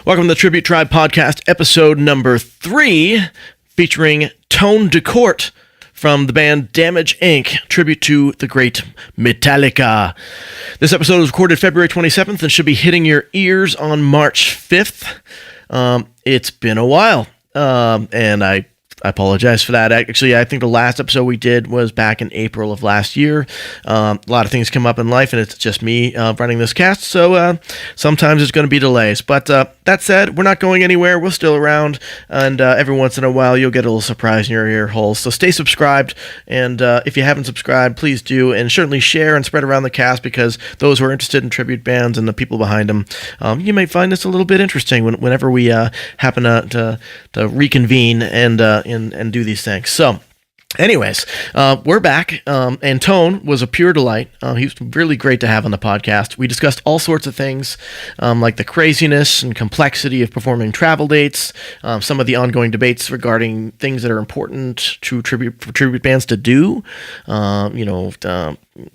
Welcome to the Tribute Tribe podcast, episode number 3, featuring Tone DeCorte from the band Damage Inc., tribute to the great Metallica. This episode was recorded February 27th and should be hitting your ears on March 5th. It's been a while, and I apologize for that. Actually, I think the last episode we did was back in April of last year. A lot of things come up in life, and it's just me running this cast, so sometimes it's going to be delays. But that said, we're not going anywhere. We're still around, and every once in a while, you'll get a little surprise in your ear holes. So stay subscribed, and if you haven't subscribed, please do, and certainly share and spread around the cast, because those who are interested in tribute bands and the people behind them, you may find this a little bit interesting whenever we happen to reconvene and do these things. So anyways, we're back, and Tone was a pure delight. He was really great to have on the podcast. We discussed all sorts of things, like the craziness and complexity of performing travel dates, some of the ongoing debates regarding things that are important to tribute bands to do,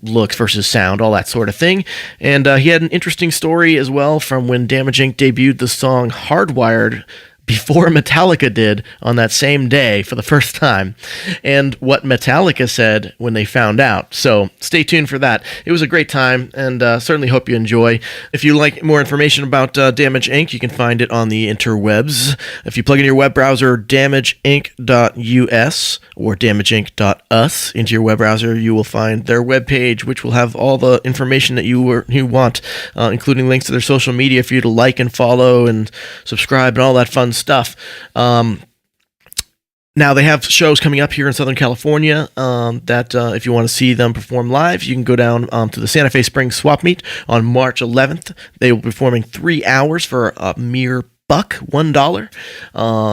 looks versus sound, all that sort of thing. And he had an interesting story as well from when Damage Inc. debuted the song Hardwired before Metallica did on that same day for the first time, and what Metallica said when they found out. So stay tuned for that. It was a great time, and certainly hope you enjoy. If you like more information about Damage Inc., you can find it on the interwebs. If you plug in your web browser damageinc.us or damageinc.us into your web browser, you will find their webpage, which will have all the information that you want, including links to their social media for you to like and follow and subscribe and all that fun stuff. Now they have shows coming up here in Southern California that if you want to see them perform live, you can go down to the Santa Fe Springs Swap Meet on March 11th. They will be performing 3 hours for a mere $1.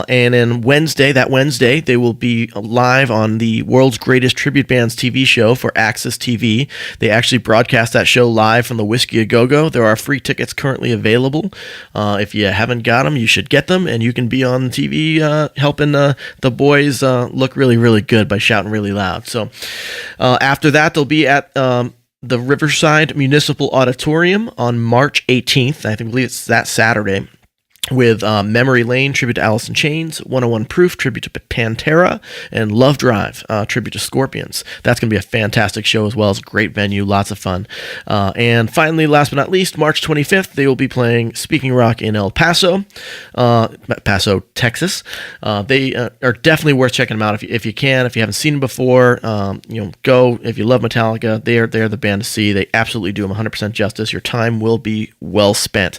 And then Wednesday, they will be live on the World's Greatest Tribute Bands TV show for Access TV. They actually broadcast that show live from the Whiskey A Go-Go. There are free tickets currently available. If you haven't got them, you should get them, and you can be on TV helping the boys look really, really good by shouting really loud. So after that, they'll be at the Riverside Municipal Auditorium on March 18th. I believe it's that Saturday, with Memory Lane, tribute to Alice in Chains, 101 Proof, tribute to Pantera, and Love Drive, tribute to Scorpions. That's going to be a fantastic show as well. It's a great venue, lots of fun. And finally, last but not least, March 25th, they will be playing Speaking Rock in El Paso, Texas. They are definitely worth checking them out if you can. If you haven't seen them before, go. If you love Metallica, they're the band to see. They absolutely do them 100% justice. Your time will be well spent.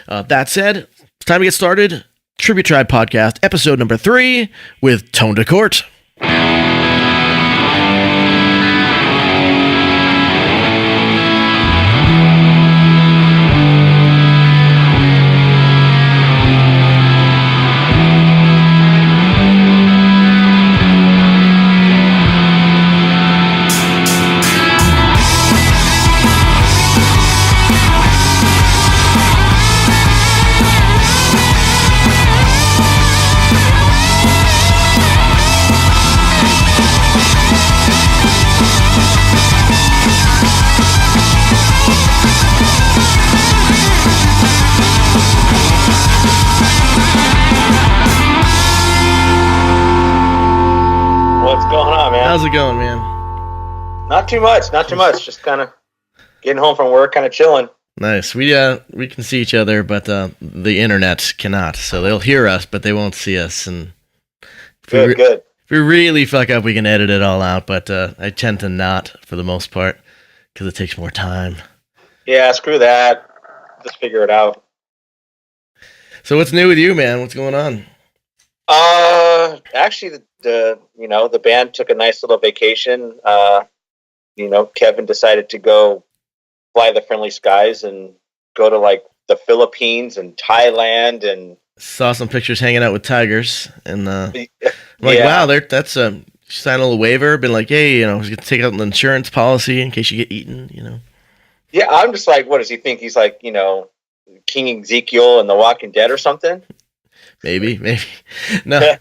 That said, it's time to get started. Tribute Tribe podcast, episode number 3, with Tone DeCorte. How's it going, man? Not too much. Just kind of getting home from work, kind of chilling. Nice. We can see each other, but the internet cannot. So they'll hear us, but they won't see us. And good. If we really fuck up, we can edit it all out. But I tend to not, for the most part, because it takes more time. Yeah, screw that. Just figure it out. So what's new with you, man? What's going on? Actually, the band took a nice little vacation. Kevin decided to go fly the friendly skies and go to like the Philippines and Thailand, and saw some pictures hanging out with tigers, and I'm like, wow, that's sign a little waiver, been like, hey, he's gonna take out an insurance policy in case you get eaten, Yeah, I'm just like, what does he think? He's like, King Ezekiel and The Walking Dead or something? Maybe. No,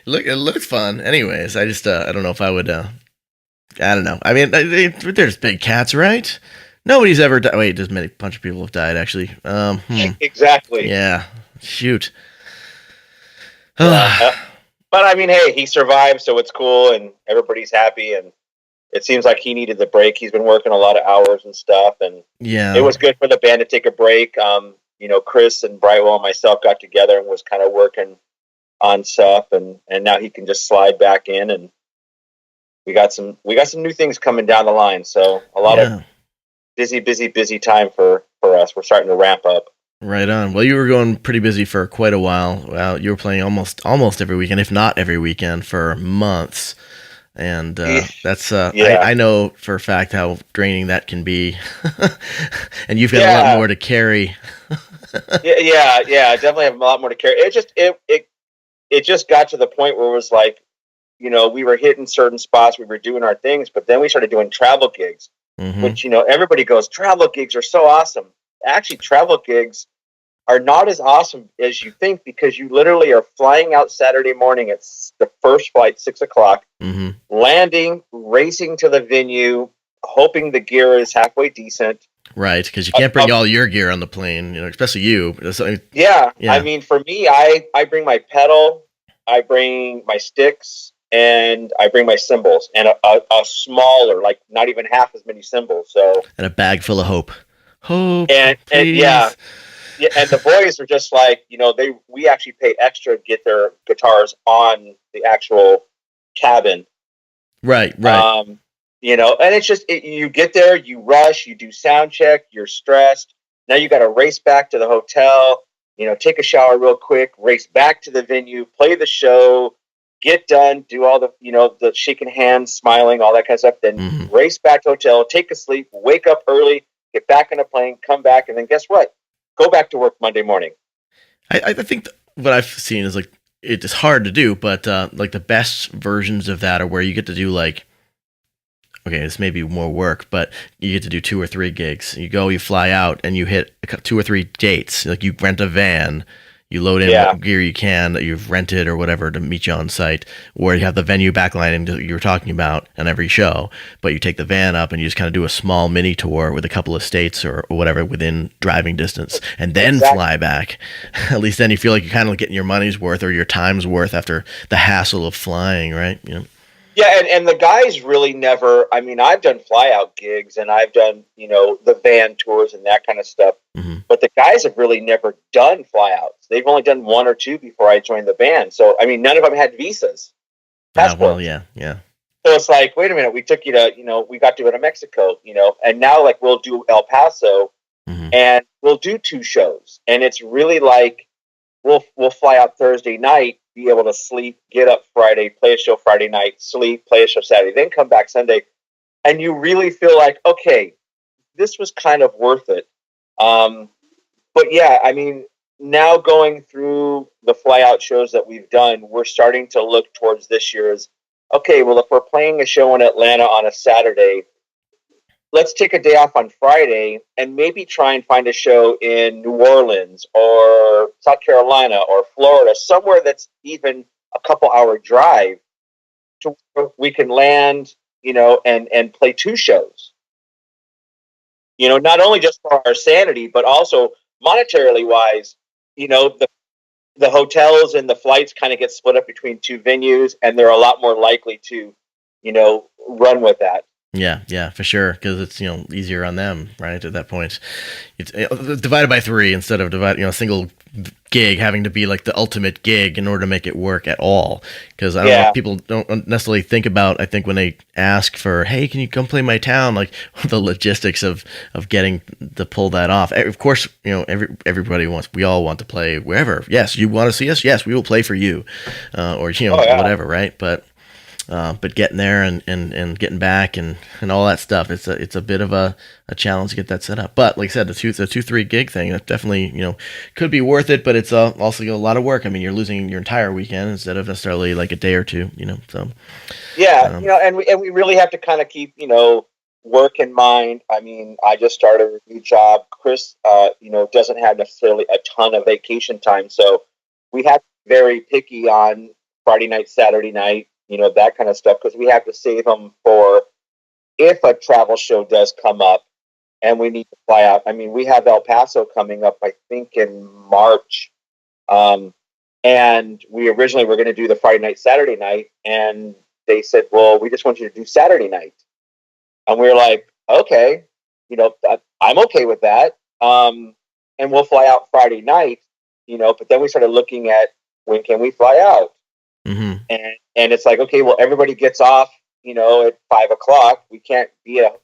it looks fun. Anyways, I just I don't know if I would. I don't know. I mean, there's big cats, right? Nobody's ever died. Wait, there's a bunch of people have died actually. Exactly. Yeah. Shoot. Yeah. But I mean, hey, he survived, so it's cool, and everybody's happy, and it seems like he needed the break. He's been working a lot of hours and stuff, and Yeah. it was good for the band to take a break. Chris and Brightwell and myself got together and was kind of working on stuff, and now he can just slide back in, and we got some new things coming down the line. So a lot of busy time for us. We're starting to ramp up. Right on. Well, you were going pretty busy for quite a while. Well, you were playing almost every weekend, if not every weekend, for months. And that's I know for a fact how draining that can be. And you've got a lot more to carry. yeah, definitely have a lot more to carry. It just got to the point where it was like, we were hitting certain spots, we were doing our things, but then we started doing travel gigs, which, everybody goes, travel gigs are so awesome. Actually, travel gigs are not as awesome as you think, because you literally are flying out Saturday morning at the first flight, 6:00, landing, racing to the venue, hoping the gear is halfway decent. Right, because you can't bring all your gear on the plane, especially you. Yeah. I mean, for me, I bring my pedal, I bring my sticks, and I bring my cymbals, and a smaller, like not even half as many cymbals. So, and a bag full of hope. Hope, and yeah, and the boys are just like, we actually pay extra to get their guitars on the actual cabin. Right. And it's just, you get there, you rush, you do sound check, you're stressed. Now you got to race back to the hotel, take a shower real quick, race back to the venue, play the show, get done, do all the, the shaking hands, smiling, all that kind of stuff. Then race back to the hotel, take a sleep, wake up early, get back on a plane, come back, and then guess what? Go back to work Monday morning. I think what I've seen is like, it's hard to do, but like the best versions of that are where you get to do like, okay, this may be more work, but you get to do 2 or 3 gigs. You fly out, and you hit 2 or 3 dates. Like you rent a van, you load in what gear you can that you've rented or whatever to meet you on site, or you have the venue backline that you were talking about on every show, but you take the van up and you just kind of do a small mini tour with a couple of states or whatever within driving distance, and then fly back. At least then you feel like you're kind of getting your money's worth or your time's worth after the hassle of flying, right? Yeah, and the guys really never, I mean, I've done fly-out gigs, and I've done, the van tours and that kind of stuff, but the guys have really never done fly-outs. They've only done 1 or 2 before I joined the band. So, I mean, none of them had visas. Well, yeah. So it's like, wait a minute, we took you to, we got to go to Mexico, and now, like, we'll do El Paso, and we'll do 2 shows. And it's really like, we'll fly out Thursday night, be able to sleep, get up Friday, play a show Friday night, sleep, play a show Saturday, then come back Sunday. And you really feel like, okay, this was kind of worth it. But yeah, I mean, now going through the fly out shows that we've done, we're starting to look towards this year's, okay, well, if we're playing a show in Atlanta on a Saturday, let's take a day off on Friday and maybe try and find a show in New Orleans or South Carolina or Florida, somewhere that's even a couple hour drive to where we can land, and play 2 shows. Not only just for our sanity, but also monetarily wise, the hotels and the flights kind of get split up between 2 venues, and they're a lot more likely to, run with that. Yeah, for sure, because it's easier on them, right? At that point, it's divided by 3 instead of a single gig having to be like the ultimate gig in order to make it work at all. Because I don't know if people don't necessarily think about. I think when they ask for, hey, can you come play my town? Like the logistics of getting to pull that off. Of course, everybody wants. We all want to play wherever. Yes, you want to see us? Yes, we will play for you, or whatever, right? But getting there and getting back and all that stuff, it's a bit of a challenge to get that set up. But like I said, the 2-3 gig thing, that definitely could be worth it. But it's also a lot of work. I mean, you're losing your entire weekend instead of necessarily like a day or 2. So and we really have to kind of keep work in mind. I mean, I just started a new job. Chris, doesn't have necessarily a ton of vacation time, so we have to be very picky on Friday night, Saturday night. That kind of stuff, because we have to save them for if a travel show does come up and we need to fly out. I mean, we have El Paso coming up, I think, in March. And we originally were going to do the Friday night, Saturday night, and they said, well, we just want you to do Saturday night. And we were like, okay, I'm okay with that. And we'll fly out Friday night, but then we started looking at when can we fly out? Mm-hmm. And it's like, okay, well, everybody gets off, at 5:00. We can't be at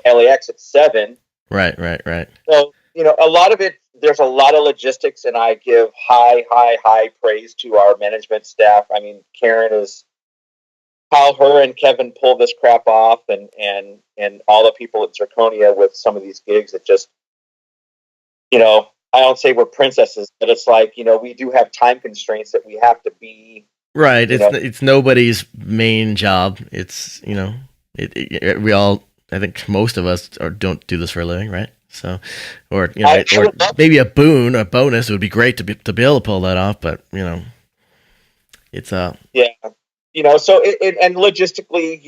LAX at 7. Right. So, a lot of it, there's a lot of logistics, and I give high praise to our management staff. I mean, Karen is how her and Kevin pull this crap off, and all the people at Zirconia with some of these gigs that just, I don't say we're princesses, but it's like, we do have time constraints that we have to be. Right. It's nobody's main job. It's, we all, I think most of us don't do this for a living, right? So, or maybe a bonus would be great to be able to pull that off, but it's yeah. So and logistically,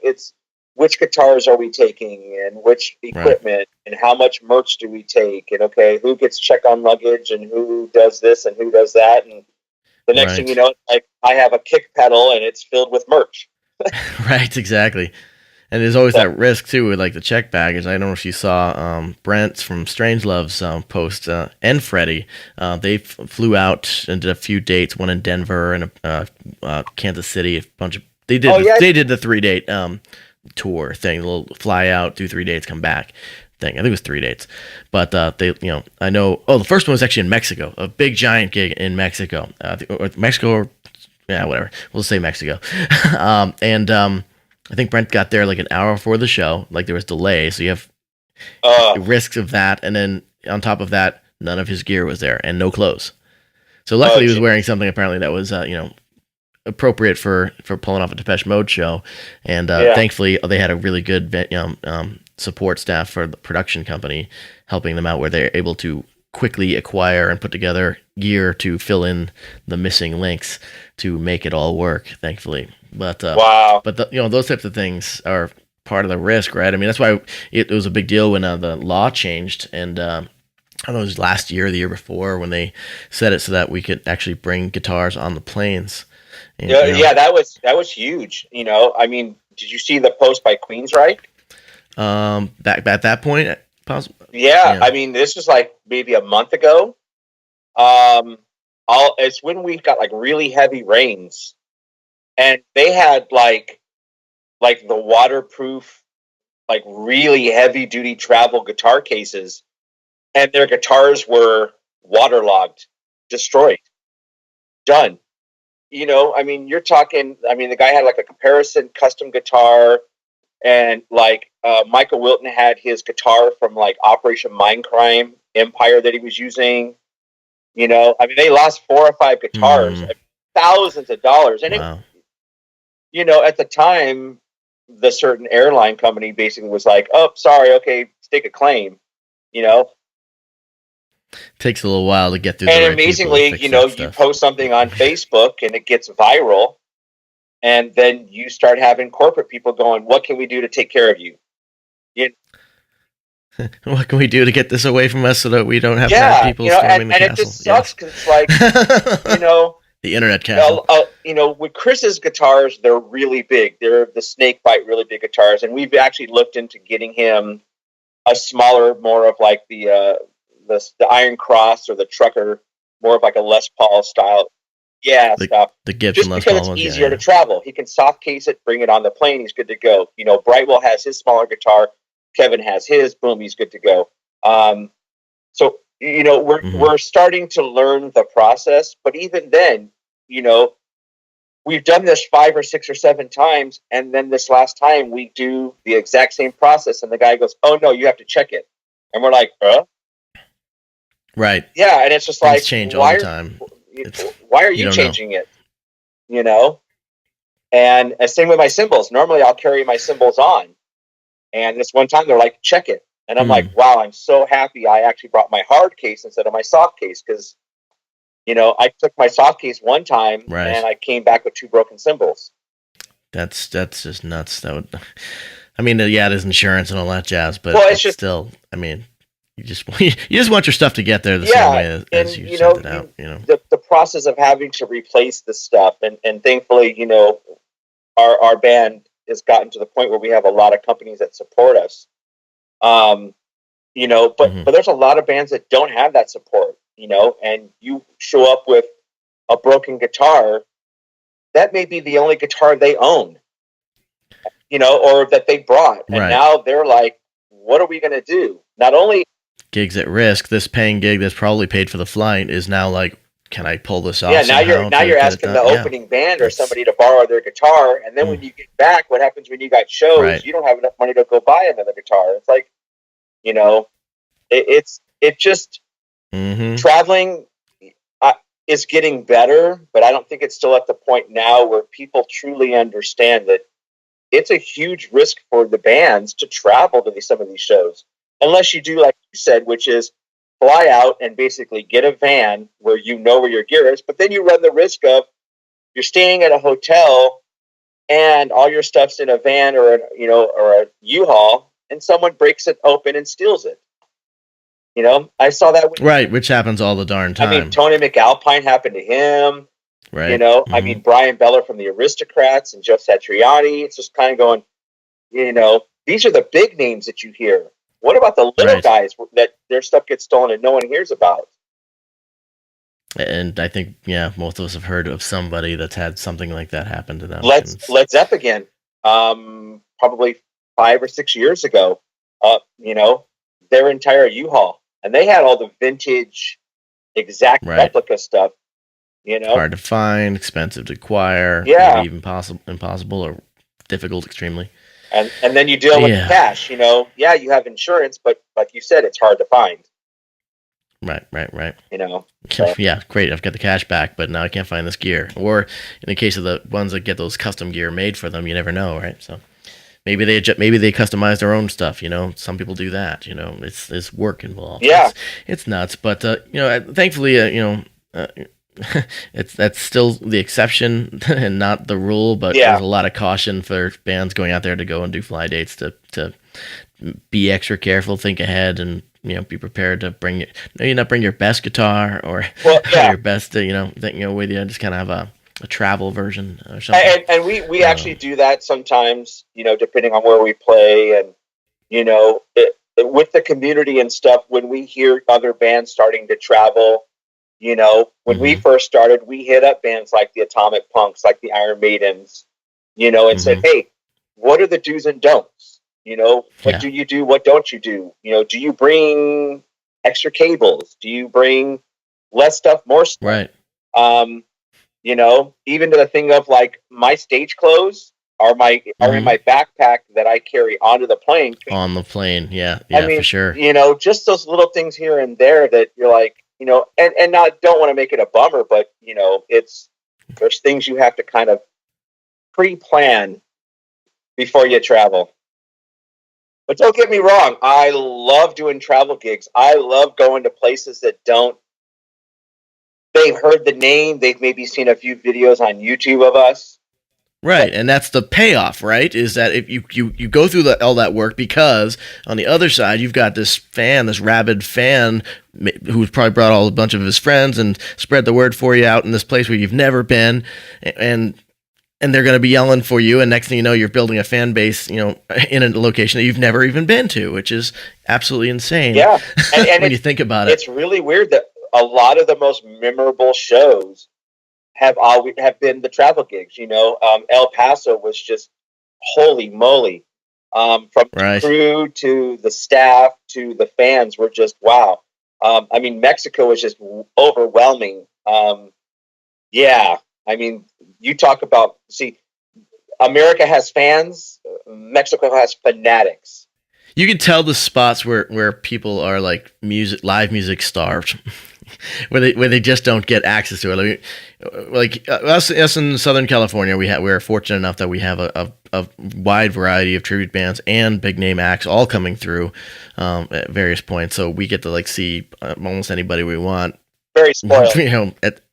it's which guitars are we taking and which equipment, right, and how much merch do we take, and okay, who gets check on luggage and who does this and who does that, and the next thing you know, like I have a kick pedal and it's filled with merch. Right, exactly. And there's always that risk too with like the check baggage. I don't know if you saw Brent from Strangelove's post and Freddie. They flew out and did a few dates, one in Denver and Kansas City. They did the 3-date tour thing, the little fly out, do 3 dates, come back thing. I think it was 3 dates, but I know. Oh, the first one was actually in Mexico, a big giant gig in Mexico, whatever. We'll say Mexico, and. I think Brent got there like an hour before the show. Like there was delay, so you have risks of that, and then on top of that, none of his gear was there and no clothes. So luckily, he was wearing something apparently that was appropriate for pulling off a Depeche Mode show, and thankfully they had a really good support staff for the production company helping them out, where they're able to quickly acquire and put together gear to fill in the missing links to make it all work. Thankfully. But wow! But those types of things are part of the risk, right? I mean, that's why it was a big deal when the law changed, and I don't know, it was last year or the year before when they set it so that we could actually bring guitars on the planes. And, yeah, that was huge. I mean, did you see the post by Queensryche? Back at that point, possibly. Yeah, I mean, this was like maybe a month ago. It's when we got like really heavy rains. And they had like the waterproof, like really heavy duty travel guitar cases, and their guitars were waterlogged, destroyed, done. I mean, you're talking. I mean, the guy had like a comparison custom guitar, and like Michael Wilton had his guitar from like Operation Mindcrime Empire that he was using. I mean, they lost 4 or 5 guitars, thousands of dollars, and wow. At the time, the certain airline company basically was like, "Oh, sorry, okay, stake a claim." Takes a little while to get through. And amazingly, you post something on Facebook and it gets viral, and then you start having corporate people going, "What can we do to take care of you?" What can we do to get this away from us so that we don't have bad people storming the castle? And it just sucks because it's like, the internet castle. With Chris's guitars, they're really big. They're the snakebite, really big guitars, and we've actually looked into getting him a smaller, more of like the Iron Cross or the Trucker, more of like a Les Paul style. Yeah, stuff. The Gibson just Les because Paul it's easier to travel. He can soft case it, bring it on the plane. He's good to go. Brightwell has his smaller guitar. Kevin has his. Boom, he's good to go. So we're starting to learn the process, but even then, we've done this 5 or 6 or 7 times, and then this last time we do the exact same process, and the guy goes, "Oh no, you have to check it," and we're like, "Huh?" Right. Yeah, and it's just Things like, change all the time. Why are you changing it? And same with my cymbals. Normally, I'll carry my cymbals on, and this one time they're like, "Check it," and I'm like, "Wow, I'm so happy I actually brought my hard case instead of my soft case because." I took my soft case one time, and I came back with 2 broken cymbals. That's just nuts. That would, I mean, yeah, there's insurance and all that jazz, but it's just still, I mean, you just want your stuff to get there the same way as you sent it out. The process of having to replace the stuff, and thankfully, our band has gotten to the point where we have a lot of companies that support us. But there's a lot of bands that don't have that support, and you show up with a broken guitar, that may be the only guitar they own, or that they brought. And now they're like, what are we going to do? Not only gigs at risk, this paying gig that's probably paid for the flight is now like, can I pull this off? Yeah, now you're asking the opening band or somebody to borrow their guitar, and then when you get back, what happens when you got shows? Right. You don't have enough money to go buy another guitar. It's like, it just traveling is getting better, but I don't think it's still at the point now where people truly understand that it's a huge risk for the bands to travel to some of these shows, unless you do like you said, which is fly out and basically get a van where where your gear is, but then you run the risk of you're staying at a hotel and all your stuff's in a van or a U-Haul, and someone breaks it open and steals it. I saw that. Which happens all the darn time. I mean, Tony McAlpine happened to him. Right. I mean, Brian Beller from the Aristocrats and Joe Satriani. It's just kind of going, these are the big names that you hear. What about the little guys that their stuff gets stolen and no one hears about? And I think, most of us have heard of somebody that's had something like that happen to them. Led Zeppelin, probably 5 or 6 years ago, their entire U-Haul. And they had all the vintage, exact replica stuff. Hard to find, expensive to acquire, maybe even impossible or difficult extremely. And then you deal with the cash. You have insurance, but like you said, it's hard to find. Right. So. Yeah, great. I've got the cash back, but now I can't find this gear. Or in the case of the ones that get those custom gear made for them, you never know, right? So. Maybe they customize their own stuff. Some people do that. It's work involved. Yeah, it's nuts. But thankfully, that's still the exception and not the rule. But there's a lot of caution for bands going out there to go and do fly dates to be extra careful, think ahead, and be prepared to bring not bring your best guitar or your best with you. Just kind of have a travel version or something. And we actually do that sometimes, depending on where we play, and with the community and stuff. When we hear other bands starting to travel, when we first started, we hit up bands like the Atomic Punks, like the Iron Maidens, and said, hey, what are the do's and don'ts? What do you do? What don't you do? Do you bring extra cables? Do you bring less stuff, more stuff? Right. Even to the thing of like my stage clothes are in my backpack that I carry onto the plane. On the plane, for sure. Just those little things here and there that you're like, and not don't want to make it a bummer, but there's things you have to kind of pre-plan before you travel. But don't get me wrong, I love doing travel gigs. I love going to places that they've heard the name. They've maybe seen a few videos on YouTube of us. Right, and that's the payoff, right? Is that if you go through all that work, because on the other side, you've got this rabid fan who's probably brought a bunch of his friends and spread the word for you out in this place where you've never been, and they're going to be yelling for you, and next thing you know, you're building a fan base, in a location that you've never even been to, which is absolutely insane. Yeah, and when you think about it. It's really weird that a lot of the most memorable shows have been the travel gigs. El Paso was just holy moly. From the crew to the staff to the fans were just wow. Mexico was just overwhelming. You talk about America has fans, Mexico has fanatics. You can tell the spots where people are like live music starved. where they just don't get access to it. Us in Southern California, we're fortunate enough that we have a wide variety of tribute bands and big name acts all coming through at various points. So we get to see almost anybody we want. Very spoiled.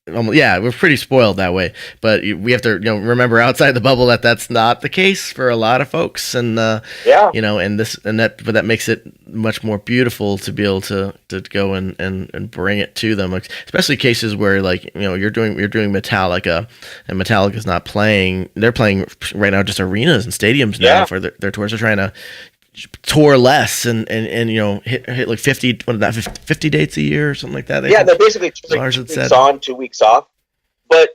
Yeah, we're pretty spoiled that way, but we have to remember outside the bubble that that's not the case for a lot of folks, and Yeah. and this and that, but that makes it much more beautiful to be able to go and bring it to them, like, especially cases where, like, you're doing Metallica, and Metallica's not playing. They're playing right now just arenas and stadiums now Yeah. for their tours. They're trying to tour less and hit like 50 what is that 50 dates a year or something like that. Yeah, they're basically touring Lars 2 had weeks said. on, 2 weeks off. But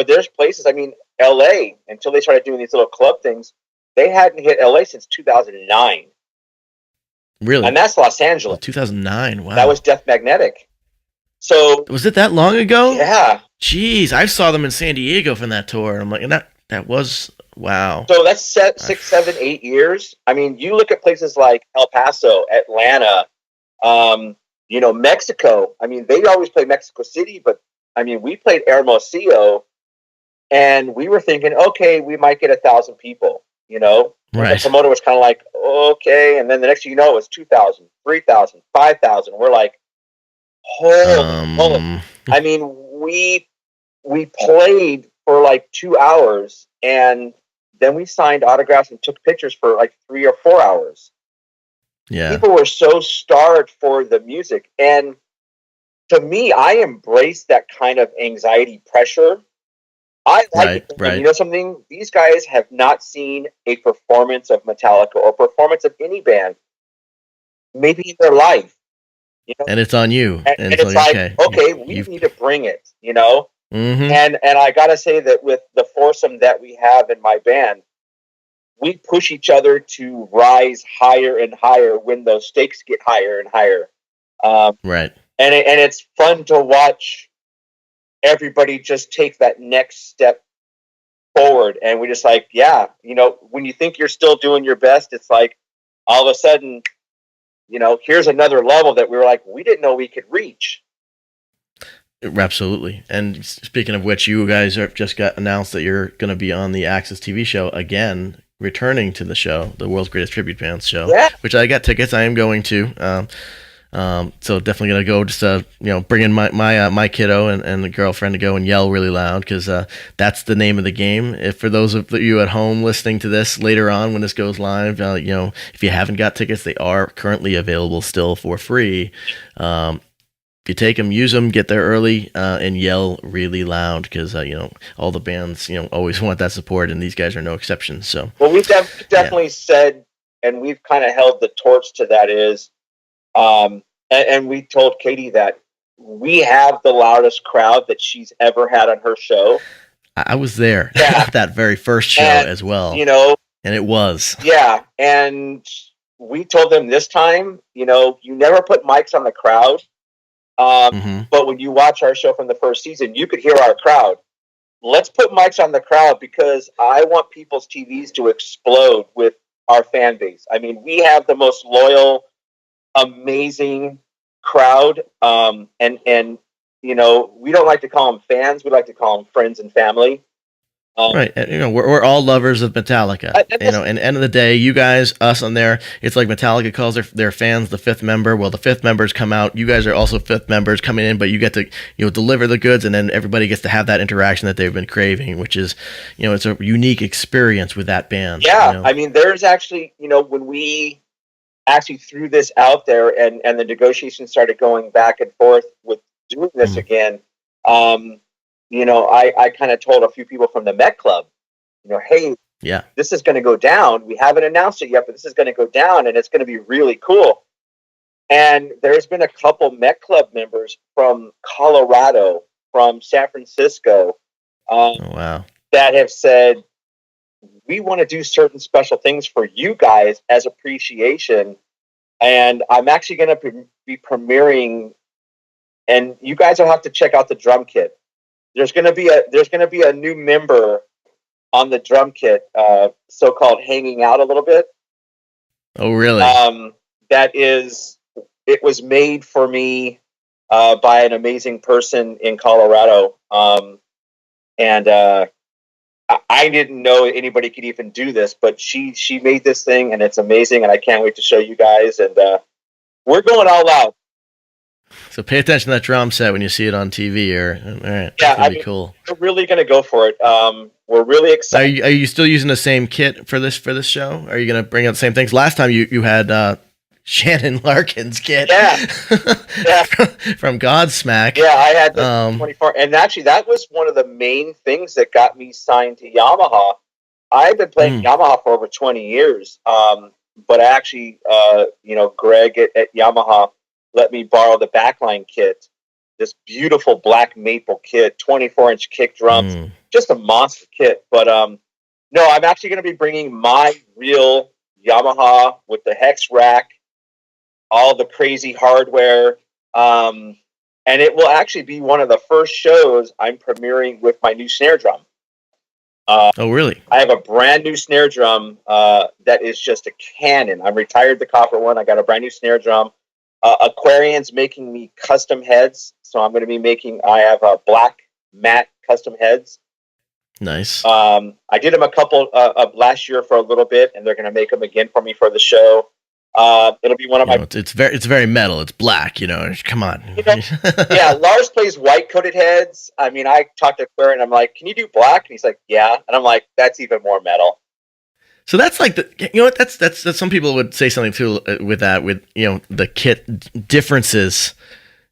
there's places. I mean, L.A. until they started doing these little club things, they hadn't hit L.A. since 2009, Really? and that's Los Angeles. 2009. Wow. That was Death Magnetic. So was it that long ago? yeah. Jeez, I saw them in San Diego from that tour. I'm like, and that was wow. So that's 6, 7, 8 years. I mean, you look at places like El Paso, Atlanta, Mexico. I mean, they always play Mexico City, but I mean, we played Hermosillo, and we were thinking, okay, we might get 1,000 people. Right. The promoter was kind of like, okay, and then the next thing you know, it was 2,000, 3,000, 5,000. We're like, holy. I mean, we played for like 2 hours, and then we signed autographs and took pictures for like 3 or 4 hours. Yeah. People were so starved for the music. And to me, I embrace that kind of anxiety pressure. I like it. Right. You know something? These guys have not seen a performance of Metallica or performance of any band, maybe in their life. And it's on you. And it's like, okay, we need to bring it, Mm-hmm. And I gotta say that with the foursome that we have in my band, we push each other to rise higher and higher when those stakes get higher and higher. Right. And it's fun to watch everybody just take that next step forward. And we just like, yeah, when you think you're still doing your best, it's like all of a sudden, here's another level that we were like, we didn't know we could reach. Absolutely. And speaking of which, you guys just got announced that you're going to be on the Access TV show again, returning to the show, the World's Greatest Tribute Bands show, which I got tickets. I am going to. So definitely gonna go. Just bring in my kiddo and the girlfriend to go and yell really loud, because that's the name of the game. If for those of you at home listening to this later on when this goes live, if you haven't got tickets, they are currently available still for free. If you take them, use them, get there early, and yell really loud, because all the bands always want that support, and these guys are no exception. So we've definitely said, and we've kind of held the torch to that is, and we told Katie that we have the loudest crowd that she's ever had on her show. I was there at that very first show as well, and it was and we told them this time, you never put mics on the crowd. But when you watch our show from the first season, you could hear our crowd. Let's put mics on the crowd, because I want people's TVs to explode with our fan base. I mean, we have the most loyal, amazing crowd. And we don't like to call them fans. We like to call them friends and family. Right, and, we're all lovers of Metallica. And end of the day, you guys, us on there, it's like Metallica calls their fans the fifth member. Well, the fifth members come out. You guys are also fifth members coming in, but you get to deliver the goods, and then everybody gets to have that interaction that they've been craving, which is it's a unique experience with that band. Yeah, I mean, there's actually when we actually threw this out there, and the negotiations started going back and forth with doing this again. I kind of told a few people from the Met Club, hey, this is going to go down. We haven't announced it yet, but this is going to go down, and it's going to be really cool. And there's been a couple Met Club members from Colorado, from San Francisco, wow, that have said, we want to do certain special things for you guys as appreciation. And I'm actually going to be premiering, and you guys will have to check out the drum kit. There's going to be a new member on the drum kit, so-called hanging out a little bit. Oh, really? It was made for me by an amazing person in Colorado. And I didn't know anybody could even do this, but she made this thing, and it's amazing, and I can't wait to show you guys. And we're going all out. So pay attention to that drum set when you see it on TV. Or all right, Yeah, that's gonna be cool. we're really going to go for it. We're really excited. Are you still using the same kit for this show? Are you gonna bring out the same things? Last time you had Shannon Larkin's kit. Yeah, yeah, from Godsmack. yeah. I had the 24, and actually, that was one of the main things that got me signed to Yamaha. I've been playing Yamaha for over 20 years, but actually, Greg at Yamaha let me borrow the backline kit. This beautiful black maple kit, 24-inch kick drums, just a monster kit. But no, I'm actually going to be bringing my real Yamaha with the hex rack, all the crazy hardware, and it will actually be one of the first shows I'm premiering with my new snare drum. Oh, really? I have a brand new snare drum that is just a cannon. I'm retired the copper one. I got a brand new snare drum. Aquarian's making me custom heads, so I'm going to be making. I have black matte custom heads. Nice. I did them a couple of last year for a little bit, and they're going to make them again for me for the show. It'll be one of my. It's very metal. It's black. Come on. Yeah, Lars plays white coated heads. I mean, I talked to Aquarian. I'm like, "Can you do black?" And he's like, "Yeah." And I'm like, "That's even more metal." So that's like that's some people would say something too with that, with the kit differences.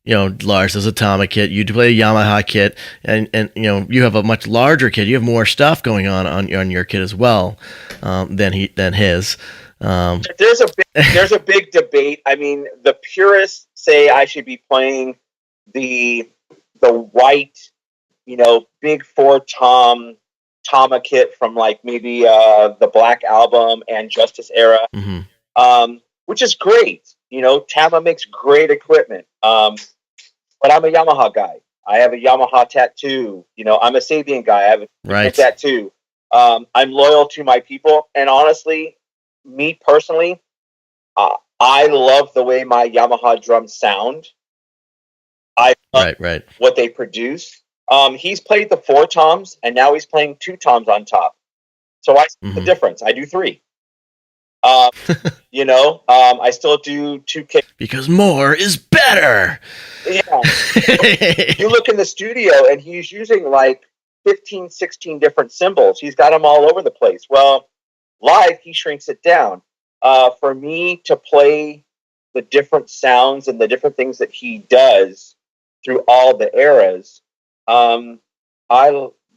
Lars does a Atomic kit, you play a Yamaha kit, and you have a much larger kit. You have more stuff going on your kit as well than his. There's a big debate. I mean, the purists say I should be playing the white, big four Tama kit from like maybe the Black Album and Justice era, which is great. Tama makes great equipment, but I'm a Yamaha guy. I have a Yamaha tattoo. I'm a Sabian guy. I have a tattoo. I'm loyal to my people, and honestly, me personally, I love the way my Yamaha drums sound. I love what they produce. He's played the 4 toms, and now he's playing 2 toms on top. So I see the difference. I do 3. I still do 2 kicks. Because more is better. Yeah. You look in the studio, and he's using like 15, 16 different cymbals. He's got them all over the place. Well, live, he shrinks it down. For me to play the different sounds and the different things that he does through all the eras, I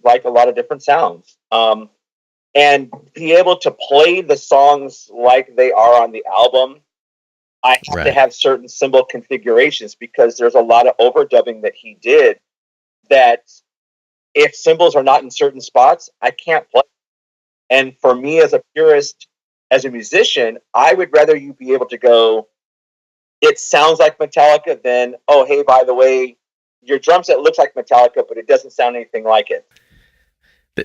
like a lot of different sounds. And be able to play the songs like they are on the album, I have to have certain cymbal configurations, because there's a lot of overdubbing that he did that if cymbals are not in certain spots, I can't play. And for me as a purist, as a musician, I would rather you be able to go, it sounds like Metallica, than, oh, hey, by the way, your drum set looks like Metallica, but it doesn't sound anything like it.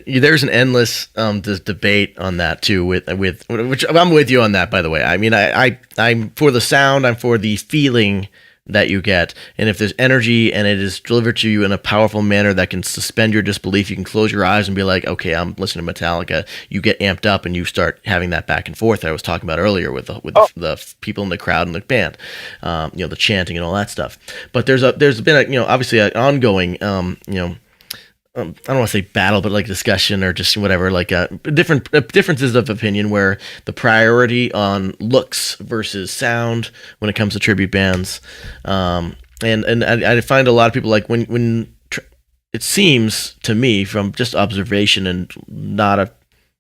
There's an endless debate on that too, with which I'm with you on that, by the way. I mean, I'm for the sound, I'm for the feeling that you get, and if there's energy and it is delivered to you in a powerful manner that can suspend your disbelief, you can close your eyes and be like, okay, I'm listening to Metallica. You get amped up and you start having that back and forth that I was talking about earlier with the people in the crowd and the band, the chanting and all that stuff. But there's been obviously an ongoing I don't want to say battle, but like discussion or just whatever, like differences of opinion, where the priority on looks versus sound when it comes to tribute bands, and I find a lot of people, like when it seems to me from just observation and not a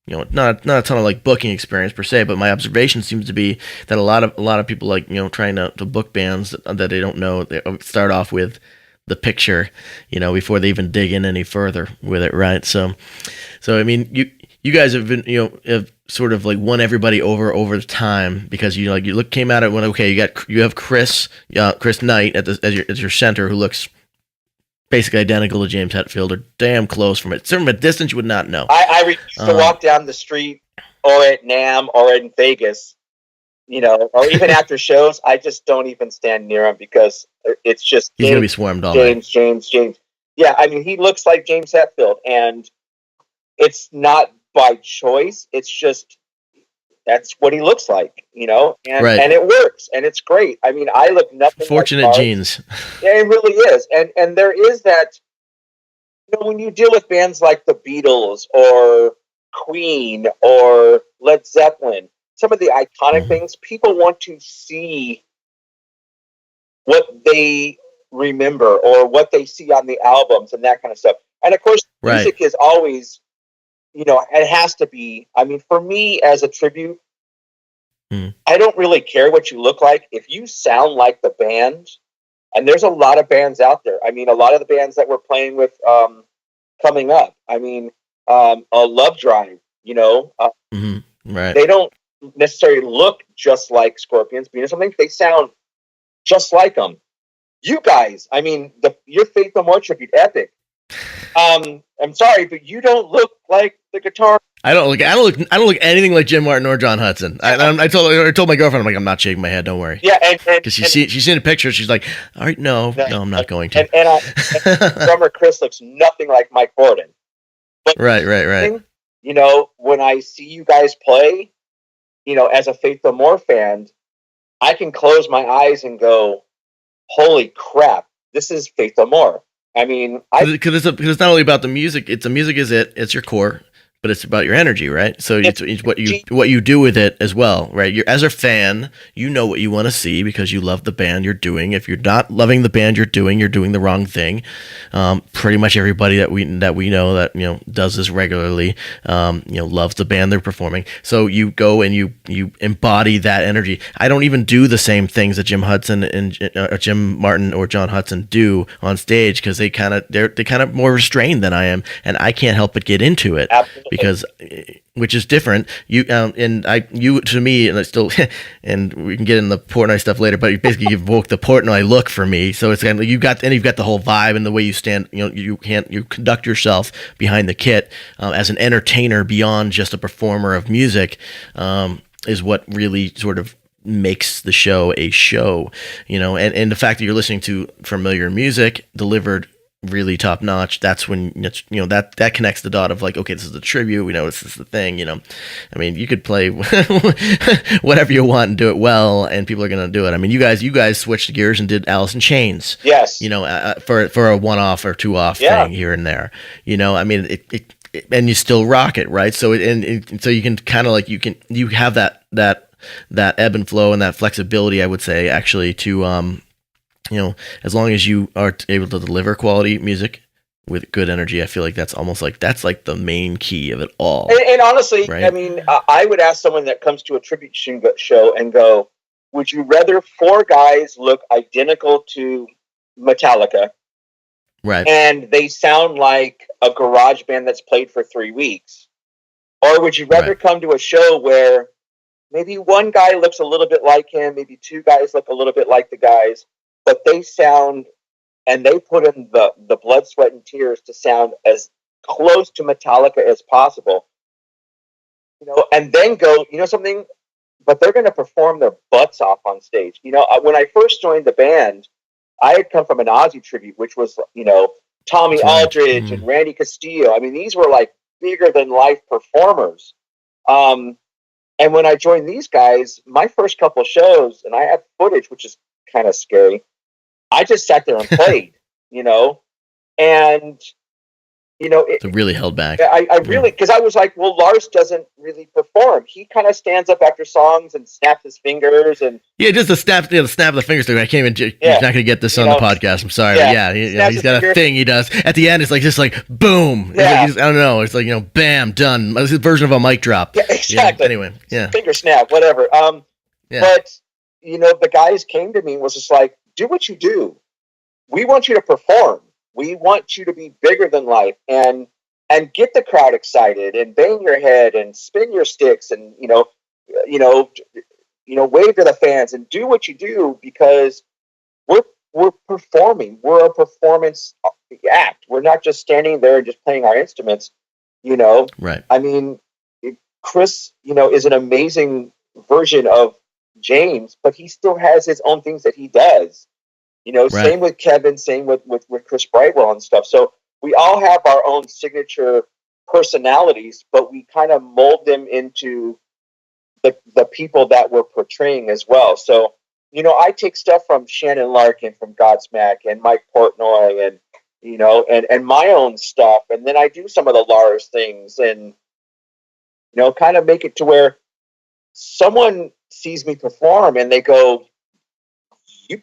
ton of like booking experience per se, but my observation seems to be that a lot of people like trying to book bands that they don't know, they start off with the picture, before they even dig in any further with it, right? So I mean, you guys have been, have sort of like won everybody over the time, because came at it when, okay, you have Chris Knight as your center, who looks basically identical to James Hetfield, or damn close from it. From a distance, you would not know. I refuse to walk down the street or at NAMM or in Vegas, or even after shows. I just don't even stand near him, because it's just he's gonna be swarmed all James. Yeah, I mean, he looks like James Hetfield, and it's not by choice. It's just that's what he looks like, and Right. and it works, and it's great. I mean, I look nothing Fortunate like Lars. genes. Yeah, it really is, and there is that. When you deal with bands like the Beatles or Queen or Led Zeppelin, some of the iconic things, people want to see what they remember or what they see on the albums and that kind of stuff. And of course, music is always, it has to be. I mean, for me as a tribute, I don't really care what you look like. If you sound like the band, and there's a lot of bands out there. I mean, a lot of the bands that we're playing with coming up. I mean, a Love Drive, Right. They don't necessarily look just like Scorpions, but something they sound just like them. You guys, I mean, your Faith No More tribute, epic. I'm sorry, but you don't look like the guitar. I don't look anything like Jim Martin or John Hudson. I told my girlfriend, I'm like, I'm not shaking my head. Don't worry. Yeah, because she's seen a picture. She's like, all right, no, I'm not going to. And drummer Chris looks nothing like Mike Gordon. But right. When I see you guys play, as a Faith No More fan, I can close my eyes and go, holy crap, this is Faith No More. I mean, because it's not only about the music. It's it's your core, but it's about your energy, right? So it's what you do with it as well, right? You're, as a fan, you know what you want to see because you love the band you're doing. If you're not loving the band you're doing the wrong thing. Pretty much everybody that we know that does this regularly, loves the band they're performing. So you go and you embody that energy. I don't even do the same things that Jim Hudson and Jim Martin or John Hudson do on stage because they're kind of more restrained than I am, and I can't help but get into it. Absolutely. Because, which is different. You to me, and I still, and we can get in the Portnoy stuff later. But basically, you've evoked the Portnoy look for me. So it's kind of you've got the whole vibe and the way you stand. You conduct yourself behind the kit as an entertainer beyond just a performer of music. Is what really sort of makes the show a show. And the fact that you're listening to familiar music delivered really top notch, that's when that connects the dot of like, okay, this is the tribute, we know this is the thing. I mean, you could play whatever you want and do it well, and people are gonna do it. I mean, you guys switched gears and did Alice in Chains, yes, for a one-off or two-off thing here and there. I mean, it and you still rock it, right? So so you can kind of like you have that ebb and flow and that flexibility, I would say, actually, to as long as you are able to deliver quality music with good energy, I feel like that's like the main key of it all. And honestly, right? I mean, I would ask someone that comes to a tribute show and go, would you rather four guys look identical to Metallica, right, and they sound like a garage band that's played for 3 weeks, or would you rather come to a show where maybe one guy looks a little bit like him, maybe two guys look a little bit like the guys, but they sound, and they put in the blood, sweat, and tears to sound as close to Metallica as possible, and then go, something, but they're going to perform their butts off on stage. When I first joined the band, I had come from an Ozzy tribute, which was, Tommy Aldridge and Randy Castillo. I mean, these were like bigger than life performers. And when I joined these guys, my first couple of shows, and I have footage, which is kind of scary, I just sat there and played, and it really held back. I really, because I was like, well, Lars doesn't really perform. He kind of stands up after songs and snaps his fingers, and just the snap of the fingers. I can't even. He's not going to get this on the podcast. I'm sorry. Yeah, but he's got a thing he does at the end. It's like just like boom. Yeah. I don't know. It's like bam, done. It's a version of a mic drop. Yeah, exactly. Anyway, finger snap, whatever. But the guys came to me and was just like, do what you do. We want you to perform. We want you to be bigger than life and get the crowd excited and bang your head and spin your sticks and wave to the fans and do what you do, because we're performing. We're a performance act. We're not just standing there and just playing our instruments. Right. I mean, Chris, is an amazing version of James, but he still has his own things that he does. Same with Kevin, same with Chris Brightwell and stuff. So we all have our own signature personalities, but we kind of mold them into the people that we're portraying as well. So, I take stuff from Shannon Larkin from Godsmack and Mike Portnoy and, and my own stuff. And then I do some of the Lars things and, kind of make it to where someone sees me perform and they go, you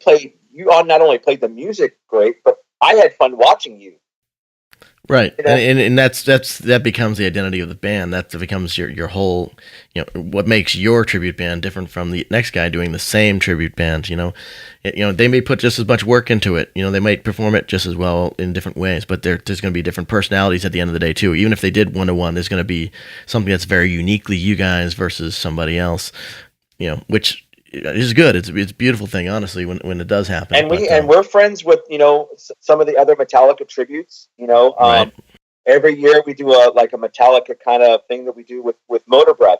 not only played the music great, but I had fun watching you. Right. And that becomes the identity of the band. That becomes your whole, what makes your tribute band different from the next guy doing the same tribute band. They may put just as much work into it. They might perform it just as well in different ways, but there's going to be different personalities at the end of the day too. Even if they did 1-to-1, there's going to be something that's very uniquely you guys versus somebody else, which is good. It's a beautiful thing, honestly, when it does happen. And we're friends with some of the other Metallica tributes. Right. Every year we do a Metallica kind of thing that we do with Motor Breath.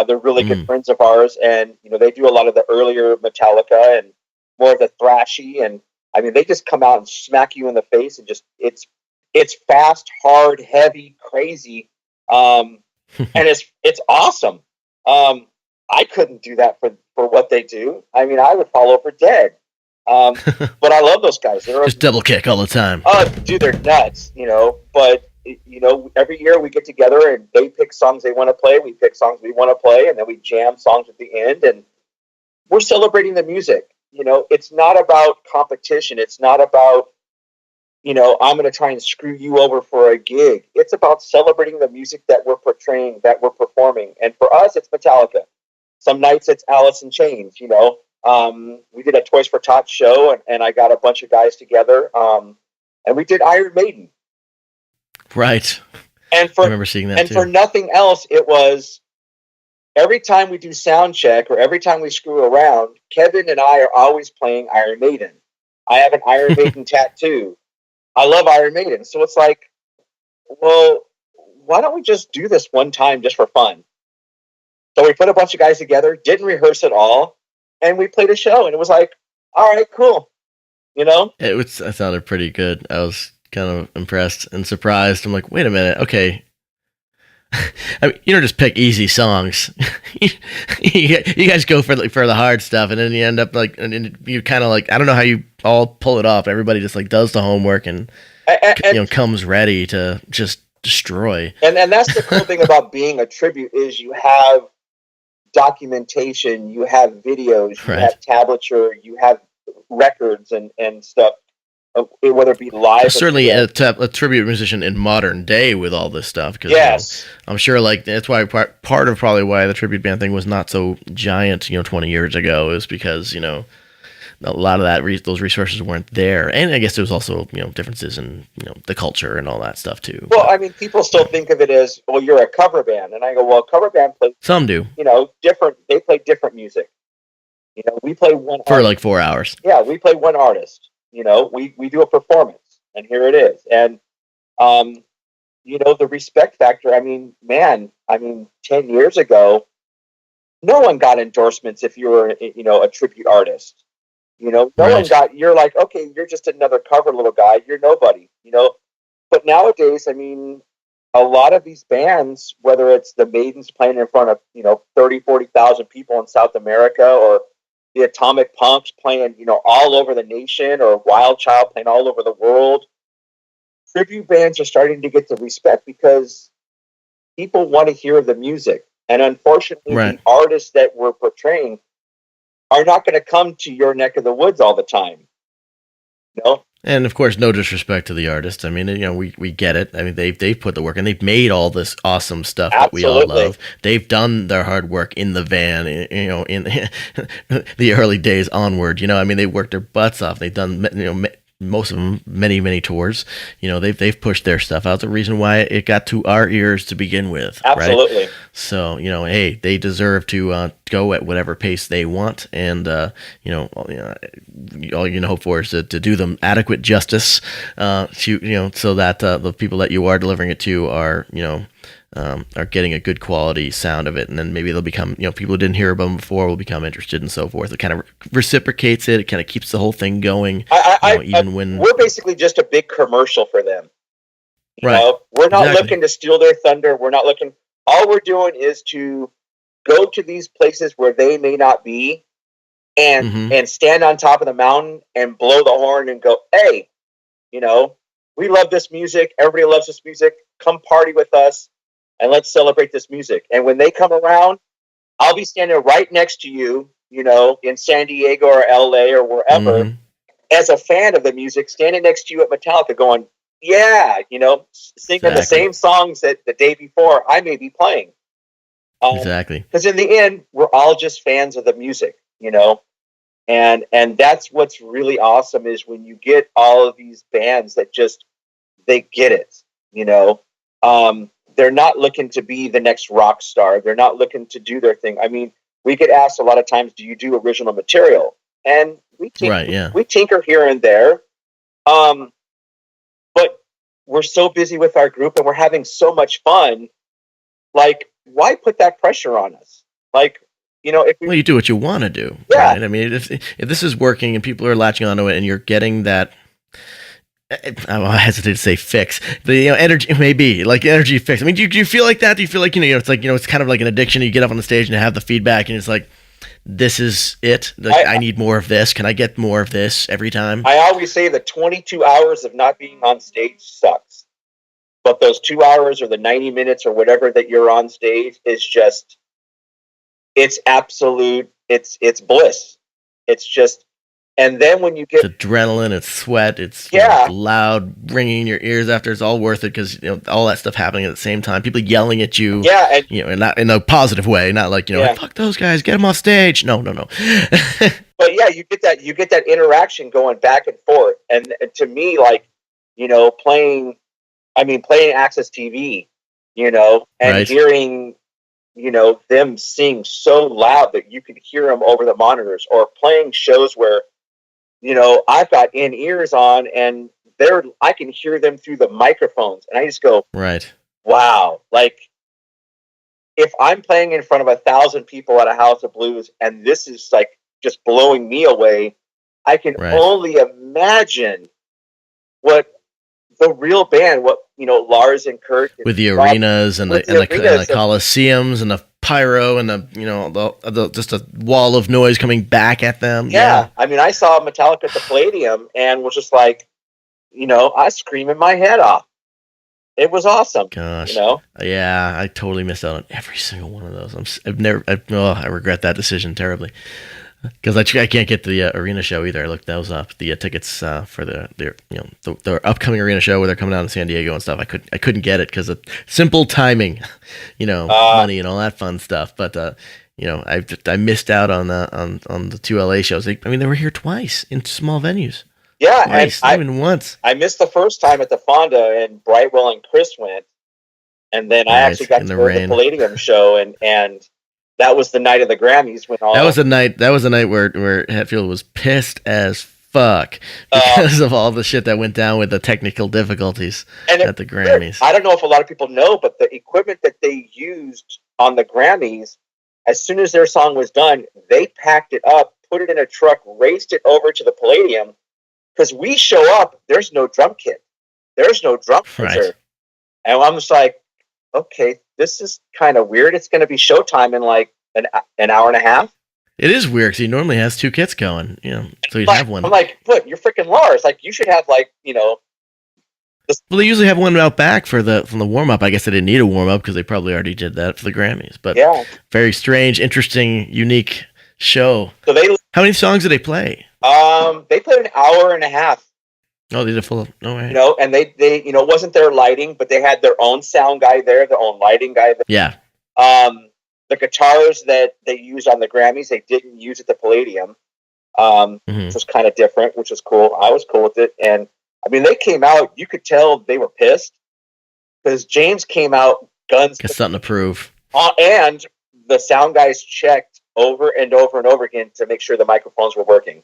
They're really good friends of ours, and they do a lot of the earlier Metallica and more of the thrashy. And I mean, they just come out and smack you in the face, and just it's fast, hard, heavy, crazy, and it's awesome. I couldn't do that for what they do. I mean, I would fall over dead. But I love those guys. They're just double kick all the time. Oh, dude, they're nuts, But every year we get together and they pick songs they want to play. We pick songs we want to play, and then we jam songs at the end. And we're celebrating the music. It's not about competition. It's not about I'm going to try and screw you over for a gig. It's about celebrating the music that we're portraying, that we're performing. And for us, it's Metallica. Some nights it's Alice in Chains, we did a Toys for Tots show and I got a bunch of guys together. And we did Iron Maiden. Right. I remember seeing that too. For nothing else, it was every time we do sound check or every time we screw around, Kevin and I are always playing Iron Maiden. I have an Iron Maiden tattoo. I love Iron Maiden. So it's like, well, why don't we just do this one time just for fun? So we put a bunch of guys together, didn't rehearse at all, and we played a show, and it was like, all right, cool. It sounded pretty good. I was kind of impressed and surprised. I'm like, wait a minute, okay. I mean, you don't just pick easy songs. you guys go for the hard stuff, and then you end up and you kind of I don't know how you all pull it off. Everybody just does the homework and comes ready to just destroy. And that's the cool thing about being a tribute is you have documentation, you have videos, you have tablature, you have records and stuff, whether it be live. Certainly a tribute musician in modern day with all this stuff. Cause, yes. I'm sure that's why part of probably why the tribute band thing was not so giant, 20 years ago is because, a lot of that those resources weren't there, and I guess there was also differences in the culture and all that stuff too. Well, I mean, people still think of it as, well, you're a cover band, and I go, well, a cover band plays. Some do. Different. They play different music. We play one for artist. 4 hours. Yeah, we play one artist. We do a performance, and here it is, and the respect factor. I mean, 10 years ago, no one got endorsements if you were a tribute artist. No one got, you're like, okay, you're just another cover little guy. You're nobody, But nowadays, I mean, a lot of these bands, whether it's the Maidens playing in front of, 30, 40,000 people in South America, or the Atomic Punks playing, all over the nation, or Wild Child playing all over the world, tribute bands are starting to get the respect because people want to hear the music. And unfortunately, the artists that we're portraying are not going to come to your neck of the woods all the time. And of course, no disrespect to the artist. I mean, we get it. I mean, they've put the work and they've made all this awesome stuff that we all love. They've done their hard work in the van, in the early days onward. I mean, they worked their butts off. They've done, most of them many tours. They've pushed their stuff out. The reason why it got to our ears to begin with. Absolutely. Right? So hey, they deserve to go at whatever pace they want, and all you can hope for is to do them adequate justice, so that the people that you are delivering it to are getting a good quality sound of it, and then maybe they'll become, people who didn't hear about them before will become interested and so forth. It kind of reciprocates it. It kind of keeps the whole thing going. Even when we're basically just a big commercial for them. Right. We're not looking to steal their thunder. We're not looking. All we're doing is to go to these places where they may not be, and stand on top of the mountain and blow the horn and go, hey, you know, we love this music. Everybody loves this music. Come party with us and let's celebrate this music. And when they come around, I'll be standing right next to you, you know, in San Diego or LA or wherever, as a fan of the music, standing next to you at Metallica going, yeah, you know, singing the same songs that the day before I may be playing. Exactly. Because in the end, we're all just fans of the music, you know, and that's what's really awesome is when you get all of these bands that just, they get it, you know. They're not looking to be the next rock star. They're not looking to do their thing. I mean, we get asked a lot of times, do you do original material? And we tinker here and there. But we're so busy with our group and we're having so much fun. Like, why put that pressure on us? Like, you know, if you do what you want to do, right? I mean, if this is working and people are latching onto it and you're getting that, I hesitate to say fix, but, you know, energy, maybe like energy fix. I mean, do you feel like that? Do you feel like, you know, it's like, you know, it's kind of like an addiction. You get up on the stage and have the feedback and it's like, this is it. Like, I need more of this. Can I get more of this every time? I always say the 22 hours of not being on stage sucks. But those 2 hours or the 90 minutes or whatever that you're on stage is just, it's absolute, it's bliss. It's just, and then when you get it's adrenaline, it's sweat, it's you know, loud, ringing in your ears after, it's all worth it because, you know, all that stuff happening at the same time, people yelling at you, and, you know, and not in a positive way, not like, you know, like, fuck those guys, get them off stage. No. But yeah, you get that interaction going back and forth, and to me, like, you know, playing Access TV, you know, and hearing, you know, them sing so loud that you could hear them over the monitors, or playing shows where, you know, I've got in-ears on and I can hear them through the microphones, and I just go, wow. Like, if I'm playing in front of 1,000 people at a House of Blues and this is like just blowing me away, I can only imagine what the real band, what, you know, Lars and Kurt with the arenas and the coliseums and the pyro and the, you know, the just a wall of noise coming back at them. I mean, I saw Metallica at the Palladium and was just like, you know, I was screaming my head off. It was awesome. Gosh, you know? Yeah, I totally missed out on every single one of those. I regret that decision terribly. Because I can't get the arena show either. I looked those up. The tickets for the upcoming arena show where they're coming out in San Diego and stuff. I couldn't get it because of simple timing, you know, money and all that fun stuff. But you know, I missed out on the 2 LA shows. They were here twice in small venues. Yeah, twice, not even once. I missed the first time at the Fonda, and Brightwell and Chris went, and then I actually got to go to the Palladium show, and that was the night of the Grammys when all. That was the night where Hetfield was pissed as fuck because of all the shit that went down with the technical difficulties at the Grammys. I don't know if a lot of people know, but the equipment that they used on the Grammys, as soon as their song was done, they packed it up, put it in a truck, raced it over to the Palladium, because we show up, there's no drum kit, there's no drum fitter, and I'm just like, okay, this is kind of weird. It's going to be showtime in like an hour and a half. It is weird because he normally has 2 kits going, you know, so you'd have one. I'm like, look, you're freaking Lars. Like, you should have, like, you know. Well, they usually have one out back from the warm up. I guess they didn't need a warm up because they probably already did that for the Grammys. But very strange, interesting, unique show. So how many songs did they play? They played an hour and a half. Oh, they did a full. No way. You know, and they you know, it wasn't their lighting, but they had their own sound guy there, their own lighting guy there. Yeah. The guitars that they used on the Grammys, they didn't use at the Palladium, which was kind of different, which was cool. I was cool with it. And, I mean, they came out, you could tell they were pissed, because James came out guns. Got something to prove. And the sound guys checked over and over and over again to make sure the microphones were working.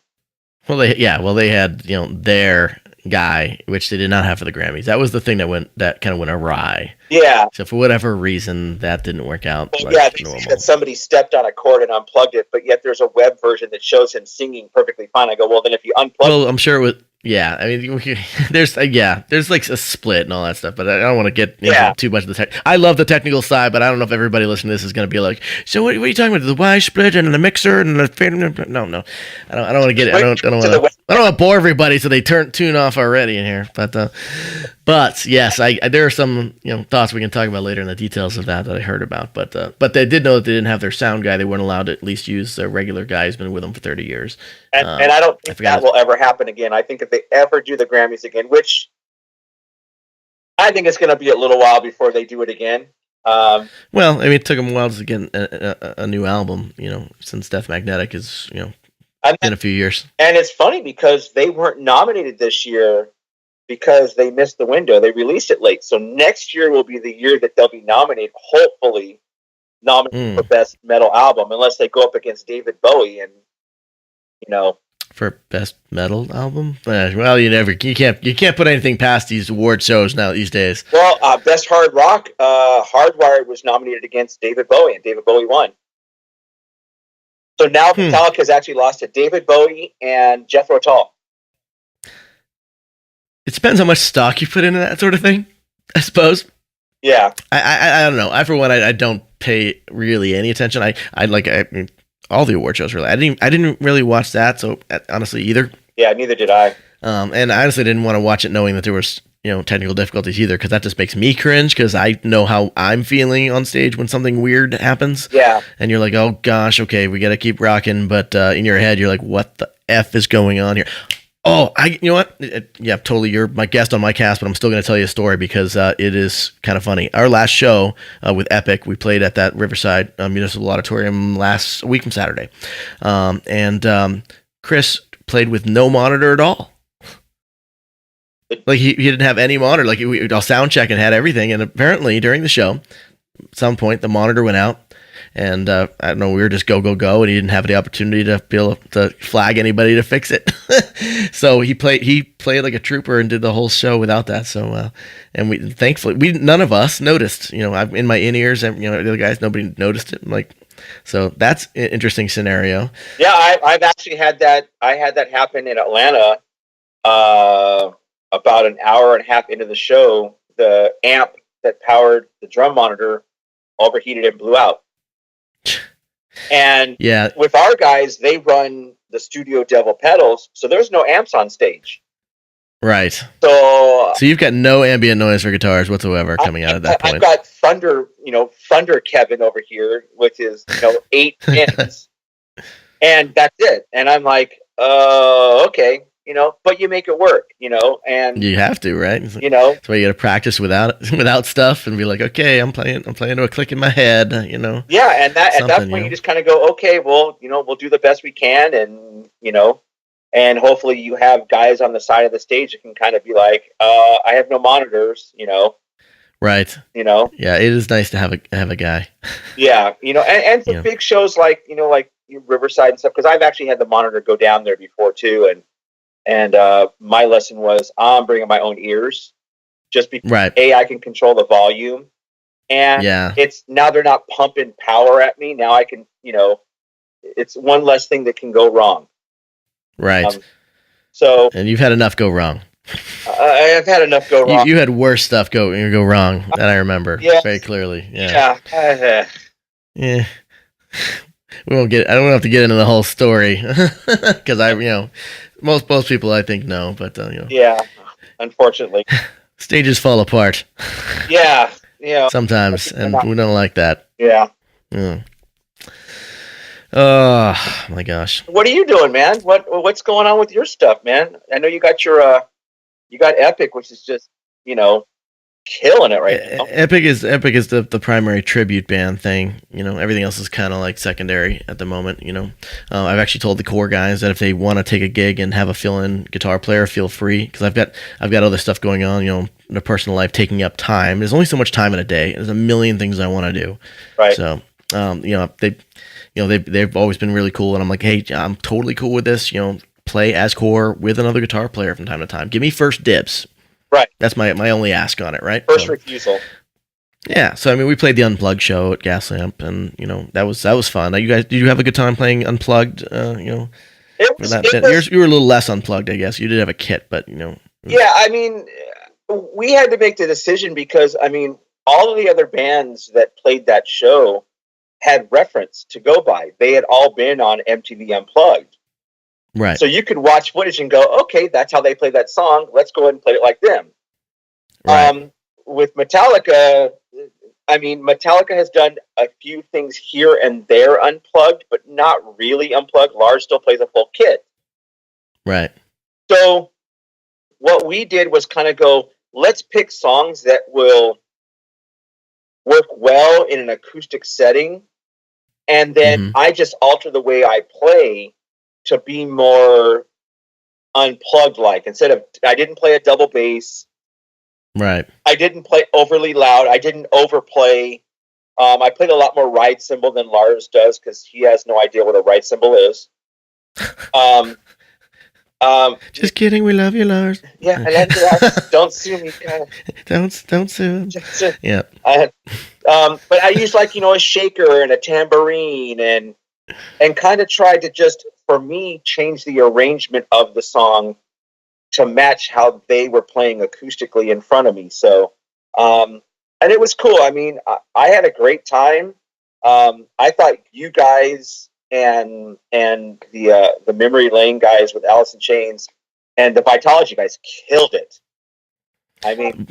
Well, they had, you know, their guy, which they did not have for the Grammys. That was the thing that kind of went awry. Yeah. So for whatever reason, that didn't work out. Well, they say that somebody stepped on a cord and unplugged it, but yet there's a web version that shows him singing perfectly fine. I go, well, then if you unplug, I'm sure Yeah, I mean, there's like a split and all that stuff, but I don't want to get into Yeah. too much of the tech. I love the technical side, but I don't know if everybody listening to this is going to be like, so what are you talking about? The Y split and the mixer and the no. I don't want to get it. I don't want to bore everybody so they tune off already in here. But yes, there are some thoughts we can talk about later in the details of that I heard about. But they did know that they didn't have their sound guy. They weren't allowed to at least use their regular guy who's been with them for 30 years. And I don't think that will ever happen again. I think if they ever do the Grammys again, which I think it's going to be a little while before they do it again. Well, I mean, it took them a while to get a new album, since Death Magnetic is, in a few years. And it's funny because they weren't nominated this year because they missed the window. They released it late. So next year will be the year that they'll be nominated, hopefully nominated for Best Metal Album, unless they go up against David Bowie and, For Best Metal Album? Well, you can't put anything past these award shows now these days. Well, Best Hard Rock, Hardwired was nominated against David Bowie, and David Bowie won. So now Metallica has actually lost to David Bowie and Jethro Tull. It depends how much stock you put into that sort of thing, I suppose. Yeah. I don't know. I don't pay really any attention. I mean, all the award shows really. I didn't really watch that, so honestly either. Yeah, neither did I. And I honestly didn't want to watch it knowing that there was technical difficulties either, because that just makes me cringe, because I know how I'm feeling on stage when something weird happens. Yeah. And you're like, oh gosh, okay, we got to keep rocking, but in your head you're like, what the F is going on here? Oh, you know what? Yeah, totally. You're my guest on my cast, but I'm still going to tell you a story because it is kind of funny. Our last show with Epic, we played at that Riverside Municipal Auditorium last week from Saturday. And Chris played with no monitor at all. Like he didn't have any monitor. Like we all sound check and had everything. And apparently during the show, at some point the monitor went out. And I don't know, we were just go, and he didn't have the opportunity to be able to flag anybody to fix it. So he played like a trooper and did the whole show without that. So and thankfully none of us noticed. I'm in my in-ears, and the other guys, nobody noticed it. So that's an interesting scenario. Yeah, I've actually had that. I had that happen in Atlanta about an hour and a half into the show. The amp that powered the drum monitor overheated and blew out. And with our guys, they run the Studio Devil pedals, so there's no amps on stage. Right. So you've got no ambient noise for guitars whatsoever coming out at that point. I've got Thunder Kevin over here with his 8 pins, and that's it. And I'm like, okay. But you make it work, and you have to, right? That's why you got to practice without stuff and be like, okay, I'm playing to a click in my head, Yeah, and at that point you just kind of go, okay, well, we'll do the best we can, and and hopefully you have guys on the side of the stage that can kind of be like, I have no monitors, Right. Yeah, it is nice to have a guy. Yeah, and for big shows like like Riverside and stuff, because I've actually had the monitor go down there before too, and my lesson was I'm bringing my own ears, just because I can control the volume, and it's now they're not pumping power at me. Now I can, it's one less thing that can go wrong. Right. And you've had enough go wrong. I've had enough go wrong. You had worse stuff go wrong that I remember very clearly. Yeah. Yeah. We won't I don't have to get into the whole story because most people I think know, but yeah, unfortunately, stages fall apart. Yeah, sometimes, and we don't like that. Yeah. Oh my gosh! What are you doing, man? What's going on with your stuff, man? I know you got your you got Epic, which is just killing it right now. Epic is the primary tribute band thing. Everything else is kind of like secondary at the moment. I've actually told the core guys that if they want to take a gig and have a fill-in guitar player, feel free, because I've got other stuff going on. In a personal life, taking up time. There's only so much time in a day. There's a million things I want to do. Right. So they've always been really cool, and I'm like, hey, I'm totally cool with this. Play as core with another guitar player from time to time. Give me first dibs. Right. That's my only ask on it, right? First refusal. Yeah. So I mean, we played the Unplugged show at Gaslamp, and that was fun. Did you have a good time playing Unplugged? It for was, that. it was, You were a little less unplugged, I guess. You did have a kit, but yeah, I mean, we had to make the decision because, I mean, all of the other bands that played that show had reference to go by. They had all been on MTV Unplugged. right. So you could watch footage and go, okay, that's how they play that song. Let's go ahead and play it like them. Right. With Metallica, I mean, Metallica has done a few things here and there unplugged, but not really unplugged. Lars still plays a full kit. Right. So what we did was kind of go, let's pick songs that will work well in an acoustic setting. And then I just alter the way I play to be more unplugged like. Instead of, I didn't play a double bass. Right. I didn't play overly loud. I didn't overplay. I played a lot more ride cymbal than Lars does because he has no idea what a ride cymbal is. Just kidding. We love you, Lars. Yeah, I love you, Lars. Don't sue me, kind of. Don't sue him. Yeah. But I used a shaker and a tambourine and kind of tried to just, for me, change the arrangement of the song to match how they were playing acoustically in front of me. So, and it was cool. I mean, I had a great time. I thought you guys and the Memory Lane guys with Alice in Chains and the Vitology guys killed it. I mean,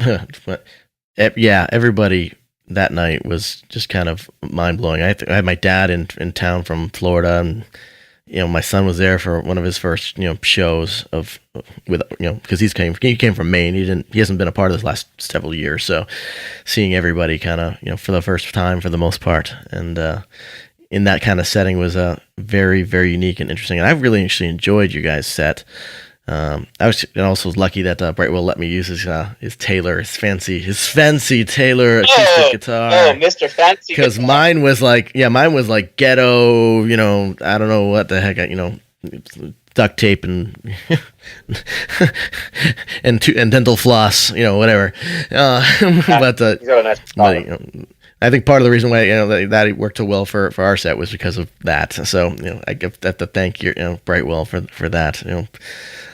yeah, everybody that night was just kind of mind blowing. I had my dad in town from Florida, and my son was there for one of his first shows because he came from Maine. He hasn't been a part of this last several years, so seeing everybody kind of for the first time for the most part, and in that kind of setting was very, very unique and interesting. And I really actually enjoyed you guys' set. I was also lucky that Brightwell let me use his Taylor, his fancy Taylor acoustic guitar. Oh, Mr. Fancy. Because mine was like ghetto. I don't know what the heck. Duct tape and and dental floss. Whatever. I think part of the reason why that it worked so well for our set was because of that. So I have to thank Brightwell for that.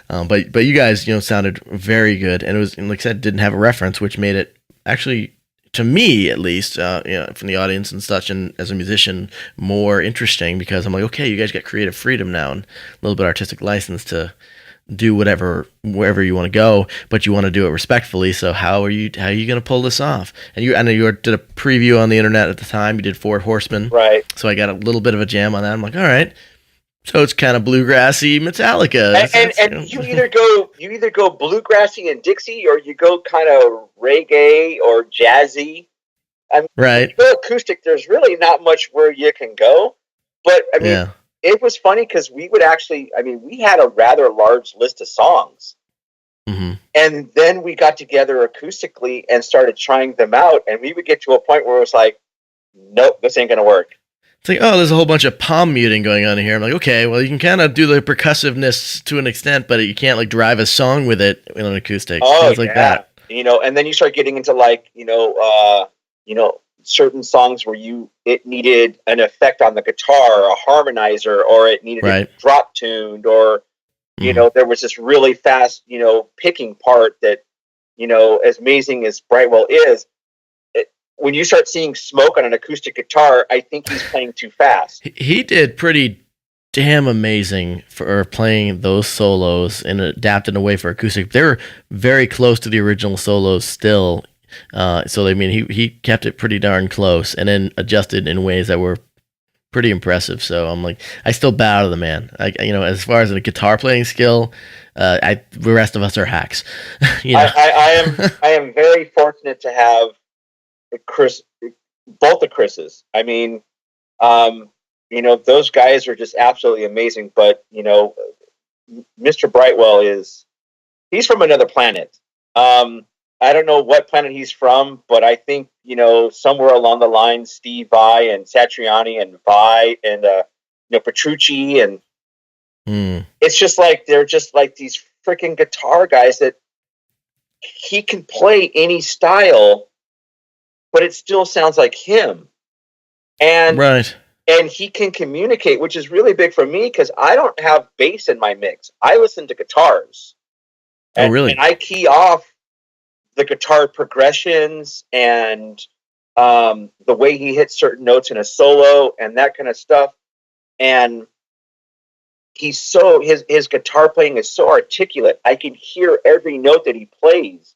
But you guys sounded very good, and it was, like I said, didn't have a reference, which made it actually, to me at least, from the audience and such, and as a musician, more interesting, because I'm like, okay, you guys got creative freedom now and a little bit artistic license to do wherever you want to go, but you want to do it respectfully. So how are you going to pull this off? And I know you did a preview on the internet at the time. You did Four Horsemen, right? So I got a little bit of a jam on that. I'm like, all right. So it's kind of bluegrassy Metallica, and you either go bluegrassy and Dixie, or you go kind of reggae or jazzy. I mean, right? If you go acoustic, there's really not much where you can go. But I mean, It was funny because we had a rather large list of songs, and then we got together acoustically and started trying them out, and we would get to a point where it was like, nope, this ain't gonna work. It's like, oh, there's a whole bunch of palm muting going on here. I'm like, okay, well, you can kind of do the percussiveness to an extent, but you can't drive a song with it in an acoustic. Things like that. And then you start getting into certain songs where it needed an effect on the guitar, a harmonizer, or it needed it drop tuned, or there was this really fast picking part that as amazing as Brightwell is. When you start seeing smoke on an acoustic guitar, I think he's playing too fast. He did pretty damn amazing for playing those solos and adapted away for acoustic. They were very close to the original solos still. So I mean, he kept it pretty darn close, and then adjusted in ways that were pretty impressive. So I'm like, I still bow to the man. As far as a guitar playing skill, the rest of us are hacks. I am very fortunate to have both the Chris's. I mean, those guys are just absolutely amazing. But Mr. Brightwell he's from another planet. I don't know what planet he's from, but I think somewhere along the line, Steve Vai and Satriani and Vai and Petrucci, and it's just like they're just like these freaking guitar guys that he can play any style, but it still sounds like him. And and he can communicate, which is really big for me because I don't have bass in my mix. I listen to guitars. Oh, really? And I key off the guitar progressions and the way he hits certain notes in a solo and that kind of stuff. And he's so his guitar playing is so articulate. I can hear every note that he plays.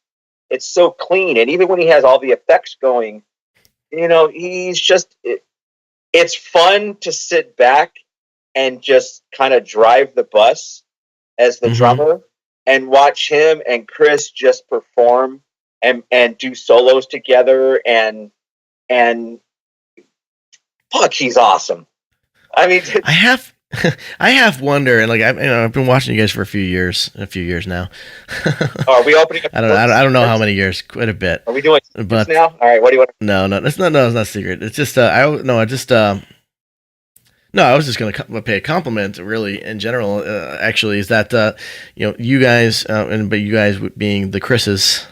It's so clean, and even when he has all the effects going, he's just. It's fun to sit back and just kind of drive the bus as the drummer and watch him and Chris just perform and do solos together and fuck, he's awesome. I mean, I have wonder, and like I've been watching you guys for a few years now. Are we opening up? I don't know how many years, quite a bit. Are we doing but now? All right, what do you want? No, it's not secret. It's just I was just gonna pay a compliment, really, in general. Actually, is that you guys but you guys being the Chris's,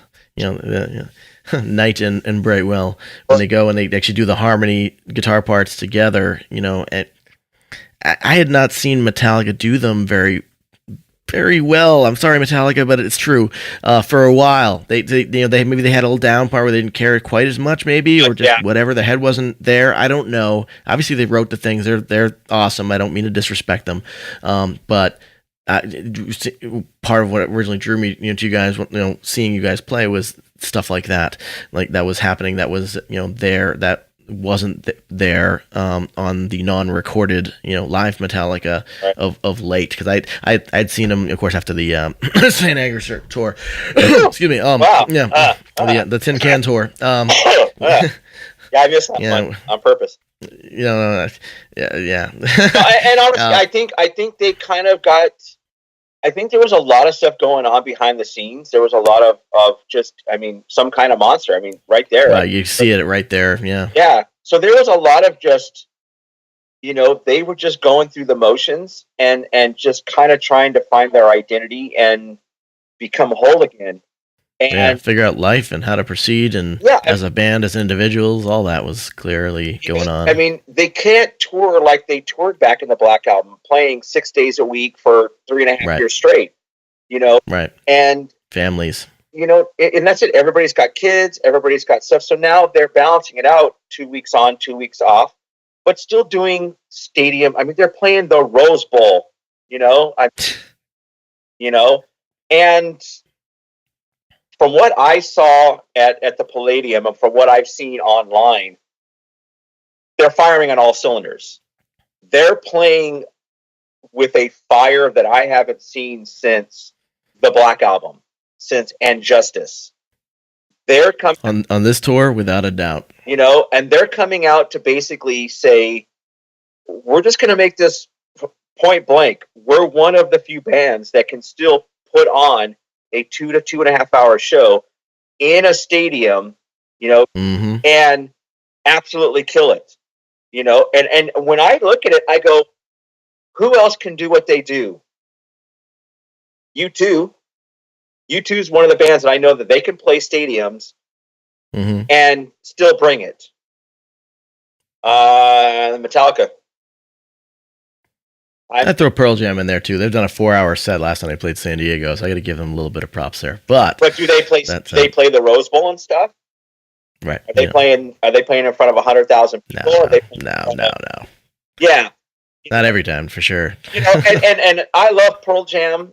Knight and Brightwell, when they go and they actually do the harmony guitar parts together, and I had not seen Metallica do them very, very well. I'm sorry, Metallica, but it's true. For a while, they maybe they had a little down part where they didn't care quite as much, maybe, or just whatever. The head wasn't there. I don't know. Obviously, they wrote the things. They're awesome. I don't mean to disrespect them, but part of what originally drew me to you guys, seeing you guys play was stuff like that was happening. That was there. That wasn't there on the non-recorded live Metallica of late, because I'd seen them, of course, after the St. Anger tour. Excuse me. The Tin Can tour. Yeah, I missed that one on purpose. Yeah. And honestly, I think they kind of got. I think there was a lot of stuff going on behind the scenes. There was a lot of just, some kind of monster. Right there. You see it right there. Yeah. Yeah. So there was a lot of just, they were just going through the motions and just kind of trying to find their identity and become whole again. And figure out life and how to proceed, and as a band, as individuals, all that was clearly going on. They can't tour like they toured back in the Black Album, playing 6 days a week for 3.5 years straight. Right. And families. And that's it. Everybody's got kids. Everybody's got stuff. So now they're balancing it out: 2 weeks on, 2 weeks off, but still doing stadium. They're playing the Rose Bowl. And from what I saw at the Palladium and from what I've seen online, they're firing on all cylinders. They're playing with a fire that I haven't seen since the Black Album, since And Justice. They're coming on this tour, without a doubt. And they're coming out to basically say, we're just going to make this point blank. We're one of the few bands that can still put on a 2 to 2.5 hour show in a stadium, and absolutely kill it, and when I look at it, I go, who else can do what they do? U2 is one of the bands that I know that they can play stadiums and still bring it. Metallica. I'd throw Pearl Jam in there too. They've done a 4-hour set last time they played San Diego, so I got to give them a little bit of props there. But do they play? They play the Rose Bowl and stuff? Right. Are they playing? Are they playing in front of 100,000 people? No. Yeah. Not every time, for sure. And I love Pearl Jam.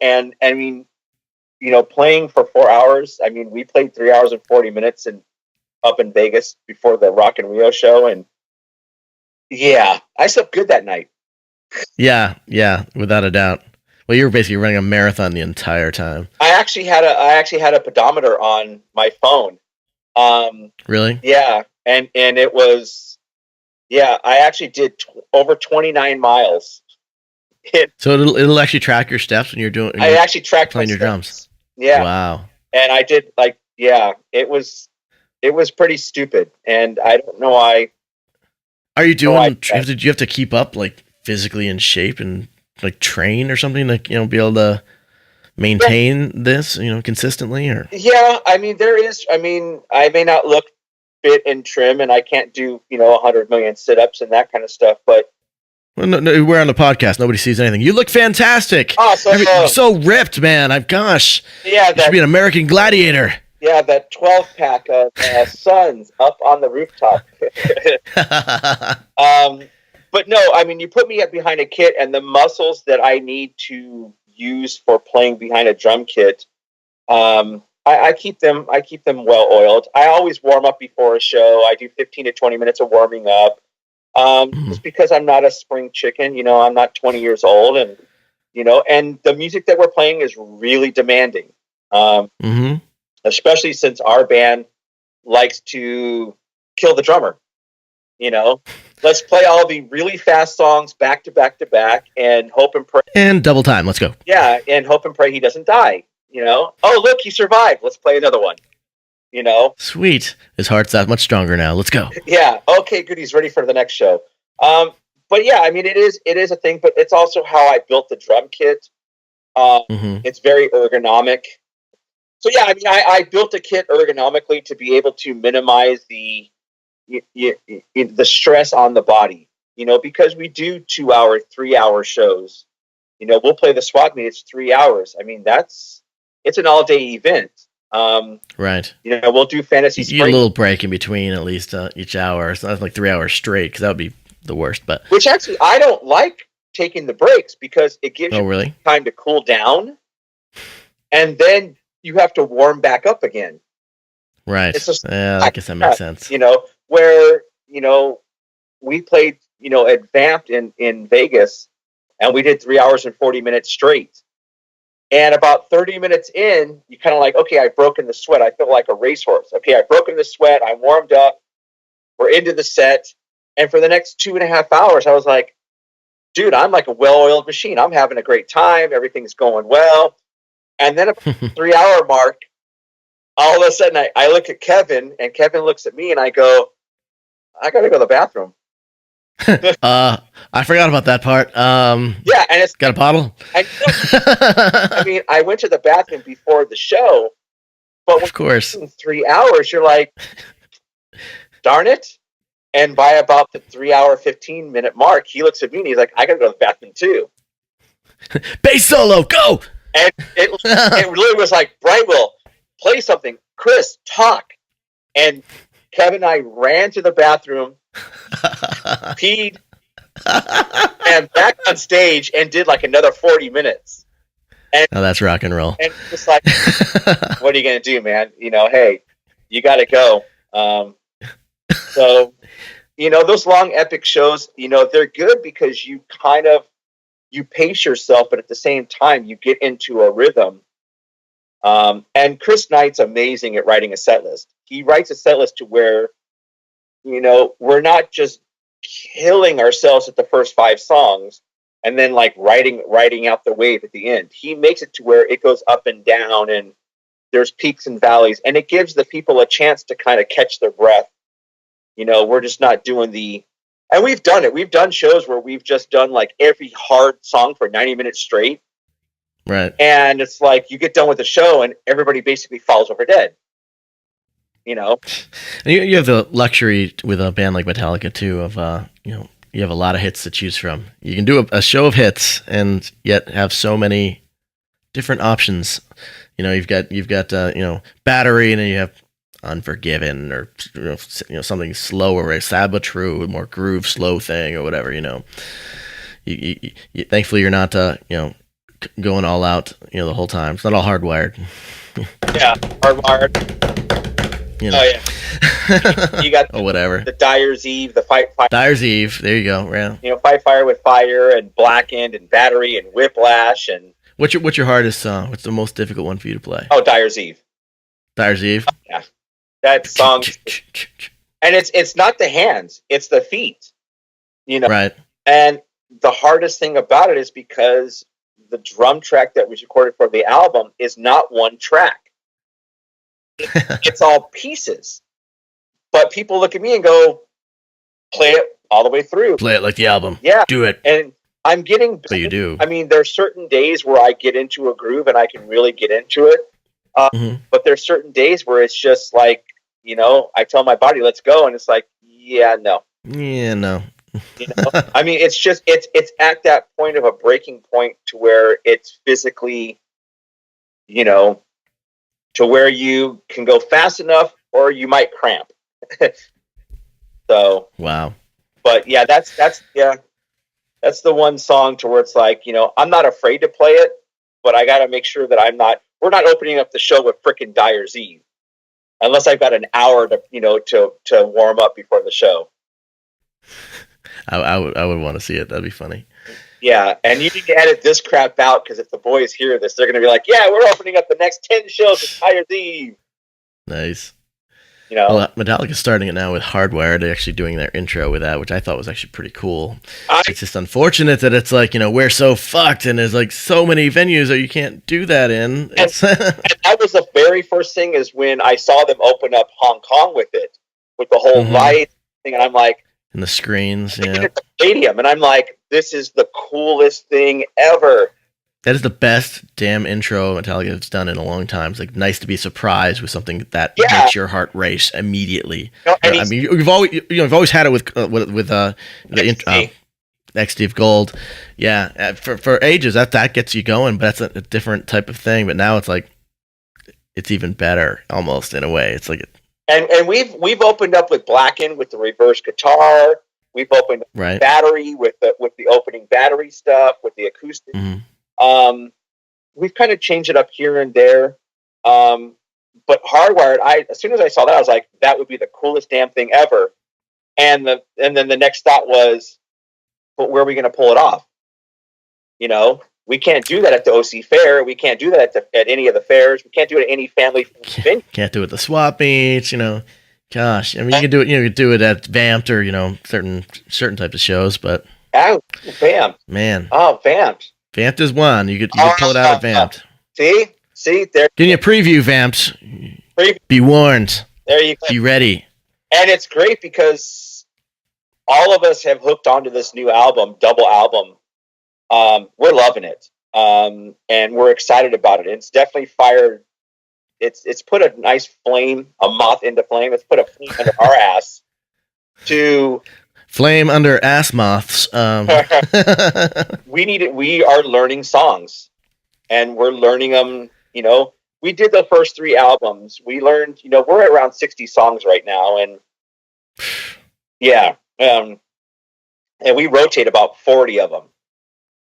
And playing for 4 hours. We played 3 hours and 40 minutes up in Vegas before the Rock in Rio show, and I slept good that night. Yeah, without a doubt. Well, you were basically running a marathon the entire time. I actually had a pedometer on my phone. Really? Yeah, and it was, I actually did over 29 miles. So it'll actually track your steps when you're doing. I actually tracked playing your drums. Yeah. Wow. And I did it was pretty stupid, and I don't know why. Are you doing? Did you have to keep up physically in shape and train or something be able to maintain this consistently? Or there is. I may not look fit and trim, and I can't do 100 million sit-ups and that kind of stuff. But well, no, we're on the podcast. Nobody sees anything. You look fantastic. Awesome. You're so ripped, man. Gosh. Yeah, you should be an American gladiator. Yeah, that 12-pack of Suns up on the rooftop. But no, I mean, you put me up behind a kit, and the muscles that I need to use for playing behind a drum kit, I keep them well oiled. I always warm up before a show. I do 15 to 20 minutes of warming up. Just because I'm not a spring chicken, I'm not 20 years old, and and the music that we're playing is really demanding. Especially since our band likes to kill the drummer. Let's play all the really fast songs back to back to back and hope and pray. And double time. Let's go. Yeah, and hope and pray he doesn't die. Oh, look, he survived. Let's play another one. Sweet. His heart's that much stronger now. Let's go. Yeah. Okay, good. He's ready for the next show. But yeah, I mean, it is a thing, but it's also how I built the drum kit. It's very ergonomic. So yeah, I mean, I built a kit ergonomically to be able to minimize the stress on the body, because we do 2-hour, 3-hour shows. We'll play the swap meet. It's 3 hours. I mean, it's an all-day event. Right. We'll do fantasy. You get a little break in between at least each hour. It's not like 3 hours straight, because that would be the worst. But which actually I don't like taking the breaks, because it gives you time to cool down, and then you have to warm back up again. Right. Yeah, I guess that makes sense. Where we played at Vamped in Vegas, and we did 3 hours and 40 minutes straight. And about 30 minutes in, you kind of like, okay, I've broken the sweat. I feel like a racehorse. Okay, I've broken the sweat. I'm warmed up. We're into the set. And for the next 2.5 hours, I was like, dude, I'm like a well-oiled machine. I'm having a great time. Everything's going well. And then at the 3-hour mark, all of a sudden I look at Kevin, and Kevin looks at me, and I go, I got to go to the bathroom. I forgot about that part. Yeah, and it's got a bottle. I mean, I went to the bathroom before the show, but of course, in 3 hours, you're like, darn it. And by about the 3-hour, 15-minute mark, he looks at me and he's like, I gotta go to the bathroom too. Bass solo, go! And it really was like, Brightwell, play something. Chris, talk. And Kevin and I ran to the bathroom, peed, and back on stage and did like another 40 minutes. And, that's rock and roll. And just like, what are you going to do, man? Hey, you got to go. So, those long epic shows, they're good because you pace yourself, but at the same time, you get into a rhythm. And Chris Knight's amazing at writing a set list. He writes a set list to where, we're not just killing ourselves at the first 5 songs and then like riding out the wave at the end. He makes it to where it goes up and down and there's peaks and valleys, and it gives the people a chance to kind of catch their breath. We're just not doing and we've done it. We've done shows where we've just done like every hard song for 90 minutes straight. Right. And it's like you get done with the show and everybody basically falls over dead. And you have the luxury with a band like Metallica too of you have a lot of hits to choose from. You can do a show of hits and yet have so many different options. You've got Battery, and then you have Unforgiven, or something slower, right? Sabbath True, more groove, slow thing, or whatever. You thankfully you're not going all out the whole time. It's not all hardwired. Yeah, hardwired. Oh yeah. You got whatever. The Dyer's Eve, the Fight Fire. Dyer's Eve. There you go. Yeah. Fight Fire with Fire, and Blackened, and Battery, and Whiplash, and what's your hardest song? What's the most difficult one for you to play? Oh, Dyer's Eve. Dyer's Eve. Yeah. That song, and it's not the hands, it's the feet, Right. And the hardest thing about it is because the drum track that was recorded for the album is not one track. It's all pieces. But people look at me and go, play it all the way through. Play it like the album. Yeah. Do it. And I'm getting... But you do. I mean, there's certain days where I get into a groove and I can really get into it. But there's certain days where it's just like, I tell my body, let's go. And it's like, yeah, no. Yeah, no. I mean, it's just, it's at that point of a breaking point to where it's physically, to where you can go fast enough or you might cramp. So, wow. But yeah, that's the one song to where it's like, I'm not afraid to play it, but I got to make sure that we're not opening up the show with frickin' Dyer's Eve unless I've got an hour to warm up before the show. I would want to see it. That'd be funny. Yeah, and you need to edit this crap out because if the boys hear this, they're going to be like, yeah, we're opening up the next 10 shows with Dyer's Eve. Nice. Well, Metallica's starting it now with Hardwired. They're actually doing their intro with that, which I thought was actually pretty cool. It's just unfortunate that it's like, we're so fucked and there's like so many venues that you can't do that in. And that was the very first thing is when I saw them open up Hong Kong with it, with the whole light thing. And I'm like, and the screens, yeah. The stadium. And I'm like, this is the coolest thing ever. That is the best damn intro Metallica has done in a long time. It's like nice to be surprised with something that makes your heart race immediately. I mean, you've always had it with the XD of Gold, yeah. For ages that gets you going, but that's a different type of thing. But now it's like it's even better, almost in a way. It's like and we've opened up with Blacken with the reverse guitar. We've opened up with Battery with the opening Battery stuff with the acoustic. Mm-hmm. We've kind of changed it up here and there. But Hardwired, as soon as I saw that, I was like, that would be the coolest damn thing ever. And then the next thought was, but where are we going to pull it off? We can't do that at the OC Fair. We can't do that at any of the fairs. We can't do it at any family venue. Can't do it at the swap meets, Gosh, I mean, you can do it. You can do it at Vamped or certain types of shows, but Vamped, man, Vamped. Vamped is one. You could pull it out at Vamped. See, there. Getting a preview, Vamped. Be warned. There you go. Be ready. And it's great because all of us have hooked onto this new album, double album. We're loving it, and we're excited about it. It's definitely fired. It's put a nice flame, a moth into flame. It's put a flame under our ass to. Flame under ass moths. We need it. We are learning songs, and we're learning them. We did the first 3 albums. We learned. We're at around 60 songs right now, and and we rotate about 40 of them.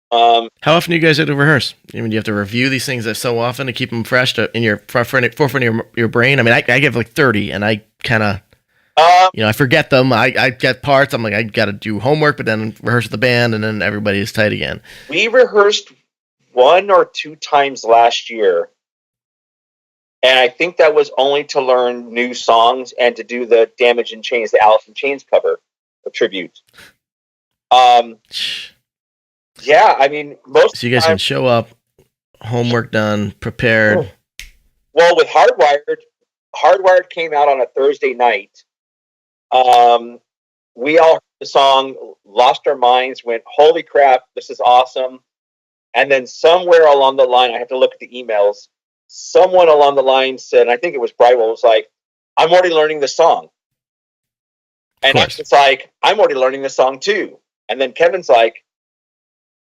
How often do you guys have to rehearse? I mean, do you have to review these things so often to keep them fresh in your forefront of your brain? I mean, I give like 30, and I kind of. I forget them. I get parts. I'm like, I got to do homework, but then rehearse with the band, and then everybody is tight again. We rehearsed 1 or 2 times last year, and I think that was only to learn new songs and to do the Damage in Chains, the Alice in Chains cover, a tribute. Yeah, I mean, so you guys can show up, homework done, prepared. Well, with Hardwired came out on a Thursday night. We all heard the song, lost our minds, went, holy crap, this is awesome. And then somewhere along the line, I have to look at the emails, someone along the line said, and I think it was Brightwell, was like, I'm already learning the song. And it's like, I'm already learning the song too. And then Kevin's like,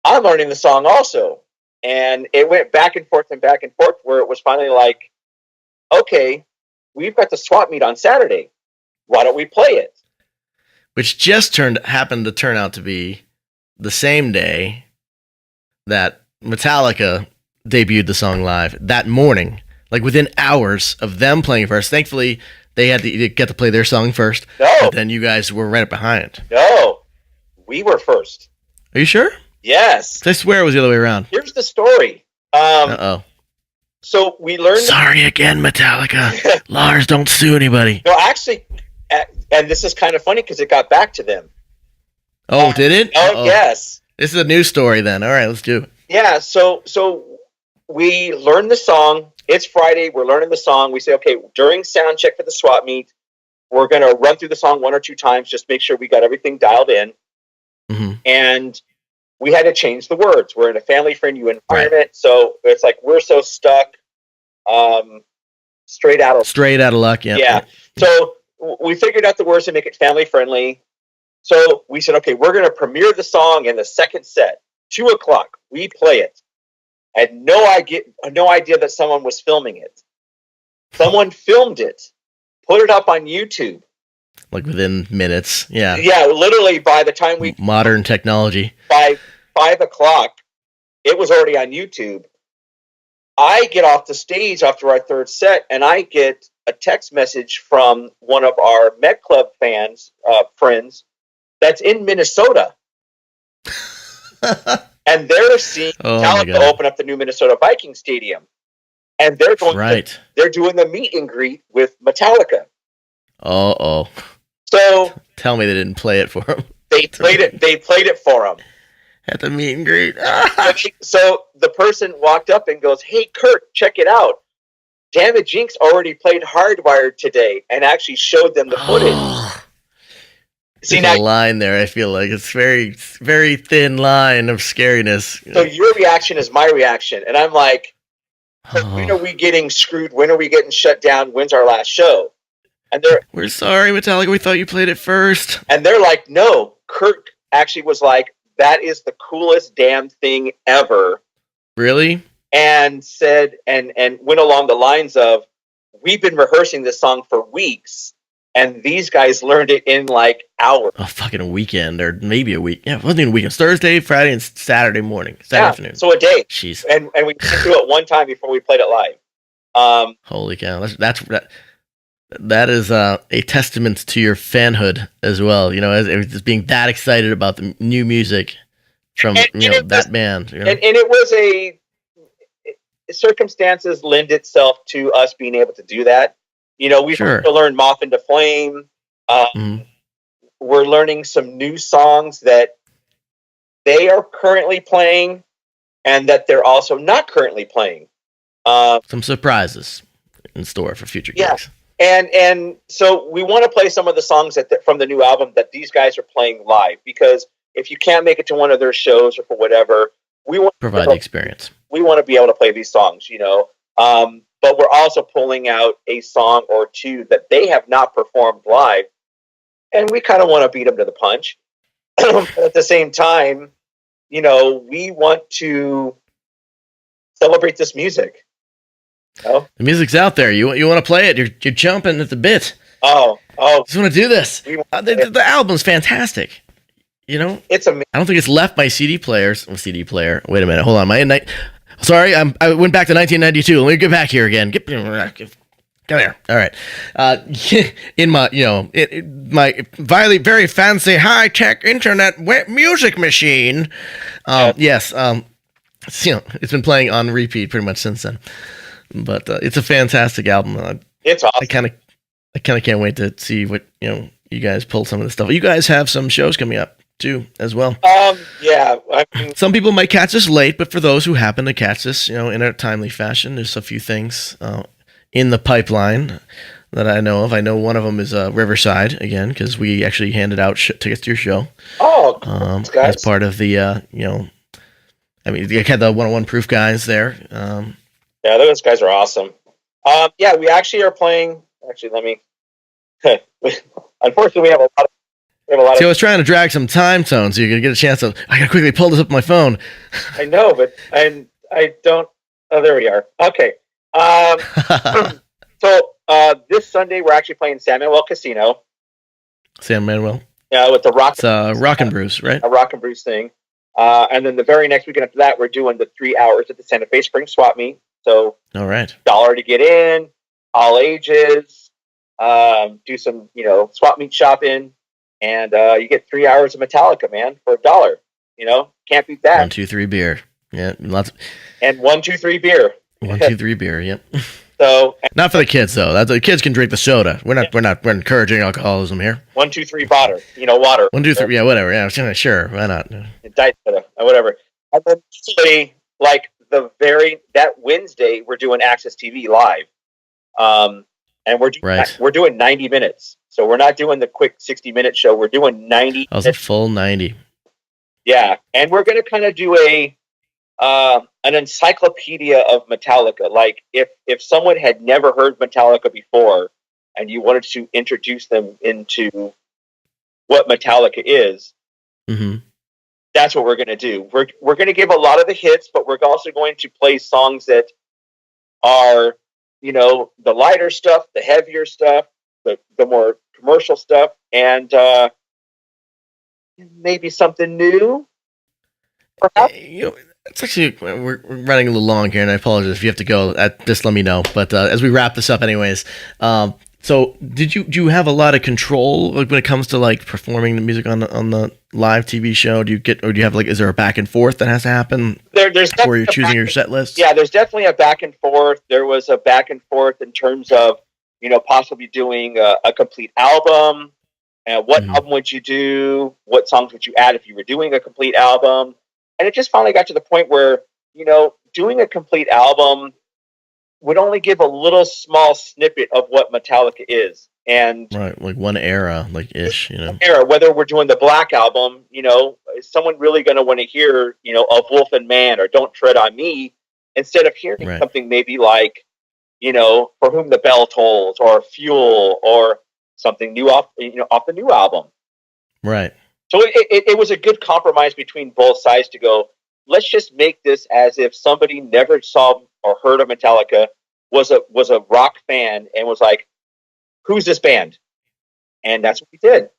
I'm learning the song also. And it went back and forth where it was finally like, okay, we've got the swap meet on Saturday. Why don't we play it? Which just happened to turn out to be the same day that Metallica debuted the song live that morning. Like within hours of them playing first. Thankfully, they had to get to play their song first. No. But then you guys were right behind. No. We were first. Are you sure? Yes. I swear it was the other way around. Here's the story. Uh-oh. So we learned... Sorry again, Metallica. Lars, don't sue anybody. No, actually, and this is kind of funny because it got back to them. Oh, did it? Oh, yes. This is a new story then. All right, let's do it. Yeah, so we learned the song. It's Friday. We're learning the song. We say, okay, during sound check for the swap meet, we're going to run through the song 1 or 2 times, just make sure we got everything dialed in. Mm-hmm. And we had to change the words. We're in a family-friendly environment, so it's like we're so stuck. Straight out of luck, yeah. Yeah. So we figured out the words to make it family friendly. So we said, okay, we're going to premiere the song in the second set, 2:00. We play it. I had no idea that someone was filming it. Someone filmed it, put it up on YouTube. Like within minutes. Yeah. Yeah, literally by the time we... Modern technology. By 5:00, it was already on YouTube. I get off the stage after our third set, and I get a text message from one of our Met Club friends, that's in Minnesota. And they're seeing Metallica open up the new Minnesota Vikings Stadium. And they're going they're doing the meet and greet with Metallica. Uh-oh. So tell me they didn't play it for him. They played it for him. At the meet and greet. So the person walked up and goes, "Hey, Kurt, check it out. Damage Inc. already played Hardwired today," and actually showed them the footage. See, there's a line there, I feel like. It's very, very thin line of scariness. So your reaction is my reaction. And I'm like, when are we getting screwed? When are we getting shut down? When's our last show? And we're sorry, Metallica. We thought you played it first. And they're like, no. Kurt actually was like, that is the coolest damn thing ever. Really? And said, and went along the lines of, we've been rehearsing this song for weeks. And these guys learned it in like hours. A fucking weekend, or maybe a week. Yeah, it wasn't even a weekend. It's Thursday, Friday, and Saturday morning. Saturday afternoon. So a day. Jeez. And we did do it one time before we played it live. Holy cow. That is a testament to your fanhood as well. You know, as being that excited about the new music from that band. You know? And it was circumstances lend itself to us being able to do that. You know, we've learned Moth into Flame. We're learning some new songs that they are currently playing and that they're also not currently playing. Some surprises in store for future gigs. And so we want to play some of the songs from the new album that these guys are playing live, because if you can't make it to one of their shows or for whatever, we want to provide the experience. We want to be able to play these songs, you know. But we're also pulling out a song or two that they have not performed live, and we kind of want to beat them to the punch. At the same time, you know, we want to celebrate this music. You know? The music's out there. You want to play it. You're jumping at the bit. Oh! Just want to do this. The album's fantastic. You know, it's amazing. I don't think it's left my CD player. Wait a minute. Hold on. Sorry, I went back to 1992. Let me get back here again. Come here. All right. In my, my very fancy high-tech internet music machine. Yes. It's been playing on repeat pretty much since then. But it's a fantastic album. It's awesome. I kind of can't wait to see what you guys pull some of this stuff. You guys have some shows coming up too, as well. Yeah. Some people might catch this late, but for those who happen to catch this, in a timely fashion, there's a few things in the pipeline that I know of. I know one of them is Riverside again, because we actually handed out tickets to your show. Oh, cool. As part of the you had the 101 Proof guys there. Yeah, those guys are awesome. Yeah, we actually are playing. Actually, let me. Unfortunately, we have a lot of. See, I was trying to drag some time zones so you could get a chance to. I gotta quickly pull this up on my phone. I know, but I don't. Oh, there we are. Okay. So this Sunday we're actually playing San Manuel Casino. San Manuel. Yeah, with the rock. It's Rock and Brews, right? A Rock and Brews thing. And then the very next weekend after that, we're doing the 3 hours at the Santa Fe Spring Swap Meet. So, all right, $1 to get in, all ages. Do some, swap meet shopping, and you get 3 hours of Metallica, man, for $1. Can't beat that. 1, 2, 3 beer. Yeah, lots. And 1, 2, 3 beer. 1, 2, 3 beer. Yep. So not for the kids though. The kids can drink the soda. We're encouraging alcoholism here. 1, 2, 3 water. Water. 1, 2, 3. Yeah, whatever. Yeah, sure. Why not? Diet soda, whatever. And then usually, like that Wednesday, we're doing Access TV live, and we're doing 90 minutes. So we're not doing the quick 60-minute show. We're doing 90. That was a full 90. Yeah, and we're going to kind of do an encyclopedia of Metallica. Like if someone had never heard Metallica before, and you wanted to introduce them into what Metallica is, that's what we're going to do. We're going to give a lot of the hits, but we're also going to play songs that are, the lighter stuff, the heavier stuff, the more commercial stuff, and maybe something new. Perhaps. It's actually, we're running a little long here, and I apologize if you have to go. Just let me know. But as we wrap this up, anyways, so do you have a lot of control when it comes to like performing the music on the live TV show? Do you have is there a back and forth that has to happen? There's before you're choosing your set list? Yeah, there's definitely a back and forth. There was a back and forth in terms of possibly doing a complete album. And what album would you do? What songs would you add if you were doing a complete album? And it just finally got to the point where, doing a complete album would only give a little small snippet of what Metallica is. And right, like one era, ish, Era, whether we're doing the Black Album, is someone really going to want to hear, Of Wolf and Man or Don't Tread on Me, instead of hearing something maybe like, For Whom the Bell Tolls or Fuel or something new off the new album. Right. So it was a good compromise between both sides to go, let's just make this as if somebody never saw or heard of Metallica, was a rock fan, and was like, who's this band? And that's what we did.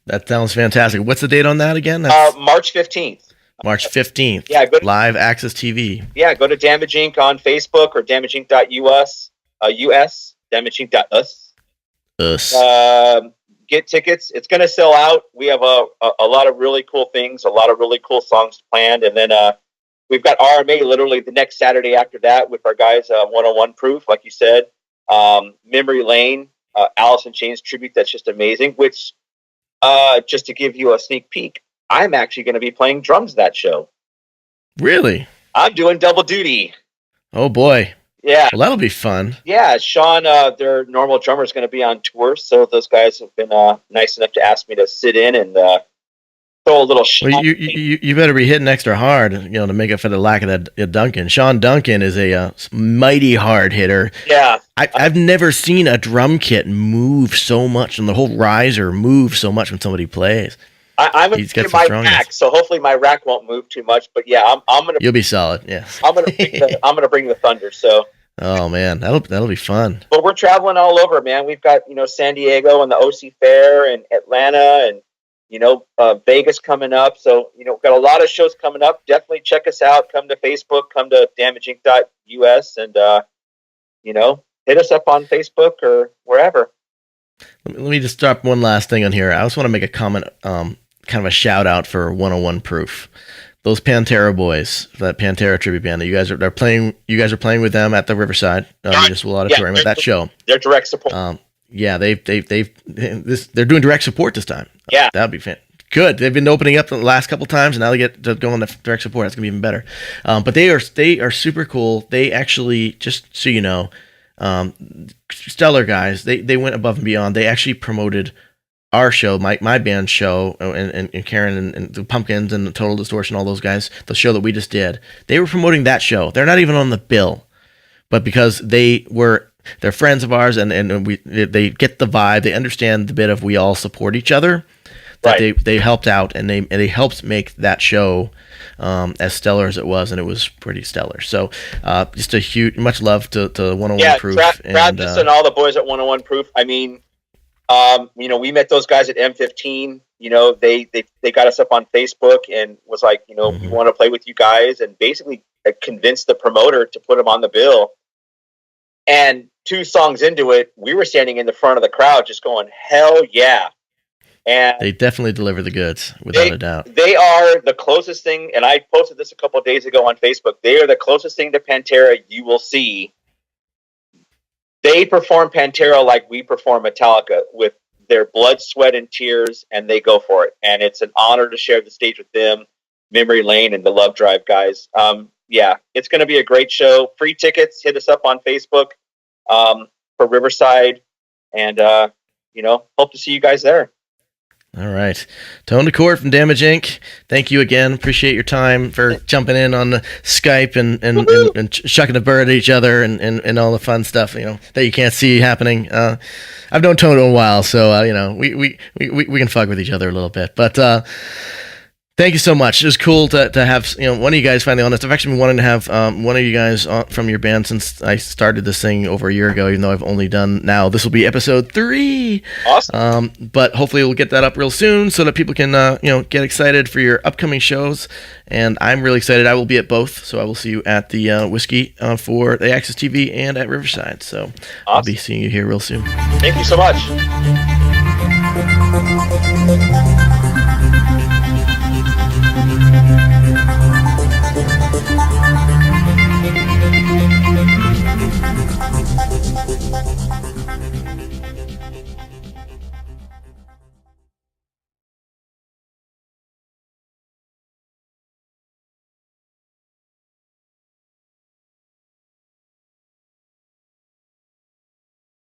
That sounds fantastic. What's the date on that again? March 15th. March 15th. Yeah, live Access TV. Yeah, go to Damage Inc. on Facebook or damageinc.us, damageinc.us. Get tickets. It's going to sell out. We have a lot of really cool things, a lot of really cool songs planned. And then we've got RMA literally the next Saturday after that with our guys, 101 Proof, like you said. Memory Lane, Alice in Chains tribute. That's just amazing. Which, just to give you a sneak peek, I'm actually going to be playing drums that show. Really? I'm doing double duty. Oh, boy. Yeah. Well, that'll be fun. Yeah, Sean, their normal drummer, is going to be on tour, so those guys have been nice enough to ask me to sit in and throw a little shot. Well, you better be hitting extra hard, to make up for the lack of that Duncan. Sean Duncan is a mighty hard hitter. Yeah. I've never seen a drum kit move so much, and the whole riser move so much when somebody plays. I'm going to get my rack, so hopefully my rack won't move too much. But yeah, I'm going to. You'll be solid. Yeah. I'm going to bring the thunder. So. Oh man, that'll be fun. But we're traveling all over, man. We've got San Diego and the OC Fair and Atlanta and Vegas coming up. So we've got a lot of shows coming up. Definitely check us out. Come to Facebook. Come to damageinc.us and hit us up on Facebook or wherever. Let me just drop one last thing on here. I just want to make a comment. Kind of a shout out for 101 Proof. Those Pantera boys, that Pantera tribute band, you guys are playing with them at the Riverside Municipal Auditorium at that show. They're direct support. They're doing direct support this time. Yeah, that'd be good. They've been opening up the last couple times, and now they get to go on the direct support. That's gonna be even better. But they are super cool. They actually, just so you know, stellar guys. They went above and beyond. They actually promoted our show, my band's show, and Karen and the Pumpkins and the Total Distortion, all those guys, the show that we just did, they were promoting that show. They're not even on the bill, but because they're friends of ours and they get the vibe, they understand the bit of we all support each other. That they helped out and they helped make that show as stellar as it was, and it was pretty stellar. So just a huge much love to 101 Proof. Travis and all the boys at 101 Proof. I mean. We met those guys at M15. They got us up on Facebook and was like, we want to play with you guys, and basically convinced the promoter to put them on the bill. And 2 songs into it, we were standing in the front of the crowd just going, hell yeah. And they definitely deliver the goods, without a doubt. They are the closest thing, and I posted this a couple of days ago on Facebook. They are the closest thing to Pantera you will see. They perform Pantera like we perform Metallica, with their blood, sweat, and tears, and they go for it. And it's an honor to share the stage with them, Memory Lane, and the Love Drive guys. It's going to be a great show. Free tickets, hit us up on Facebook for Riverside, and hope to see you guys there. All right. Tone DeCorte from Damage Inc. Thank you again. Appreciate your time for jumping in on the Skype and shucking a bird at each other and all the fun stuff, that you can't see happening. I've known Tone a while, so, we can fuck with each other a little bit. But thank you so much. It was cool to have one of you guys finally on this. I've actually been wanting to have one of you guys from your band since I started this thing over a year ago, even though I've only done now. This will be episode 3. Awesome. But hopefully we'll get that up real soon so that people can get excited for your upcoming shows. And I'm really excited. I will be at both, so I will see you at the Whiskey for the Access TV and at Riverside. So awesome. I'll be seeing you here real soon. Thank you so much.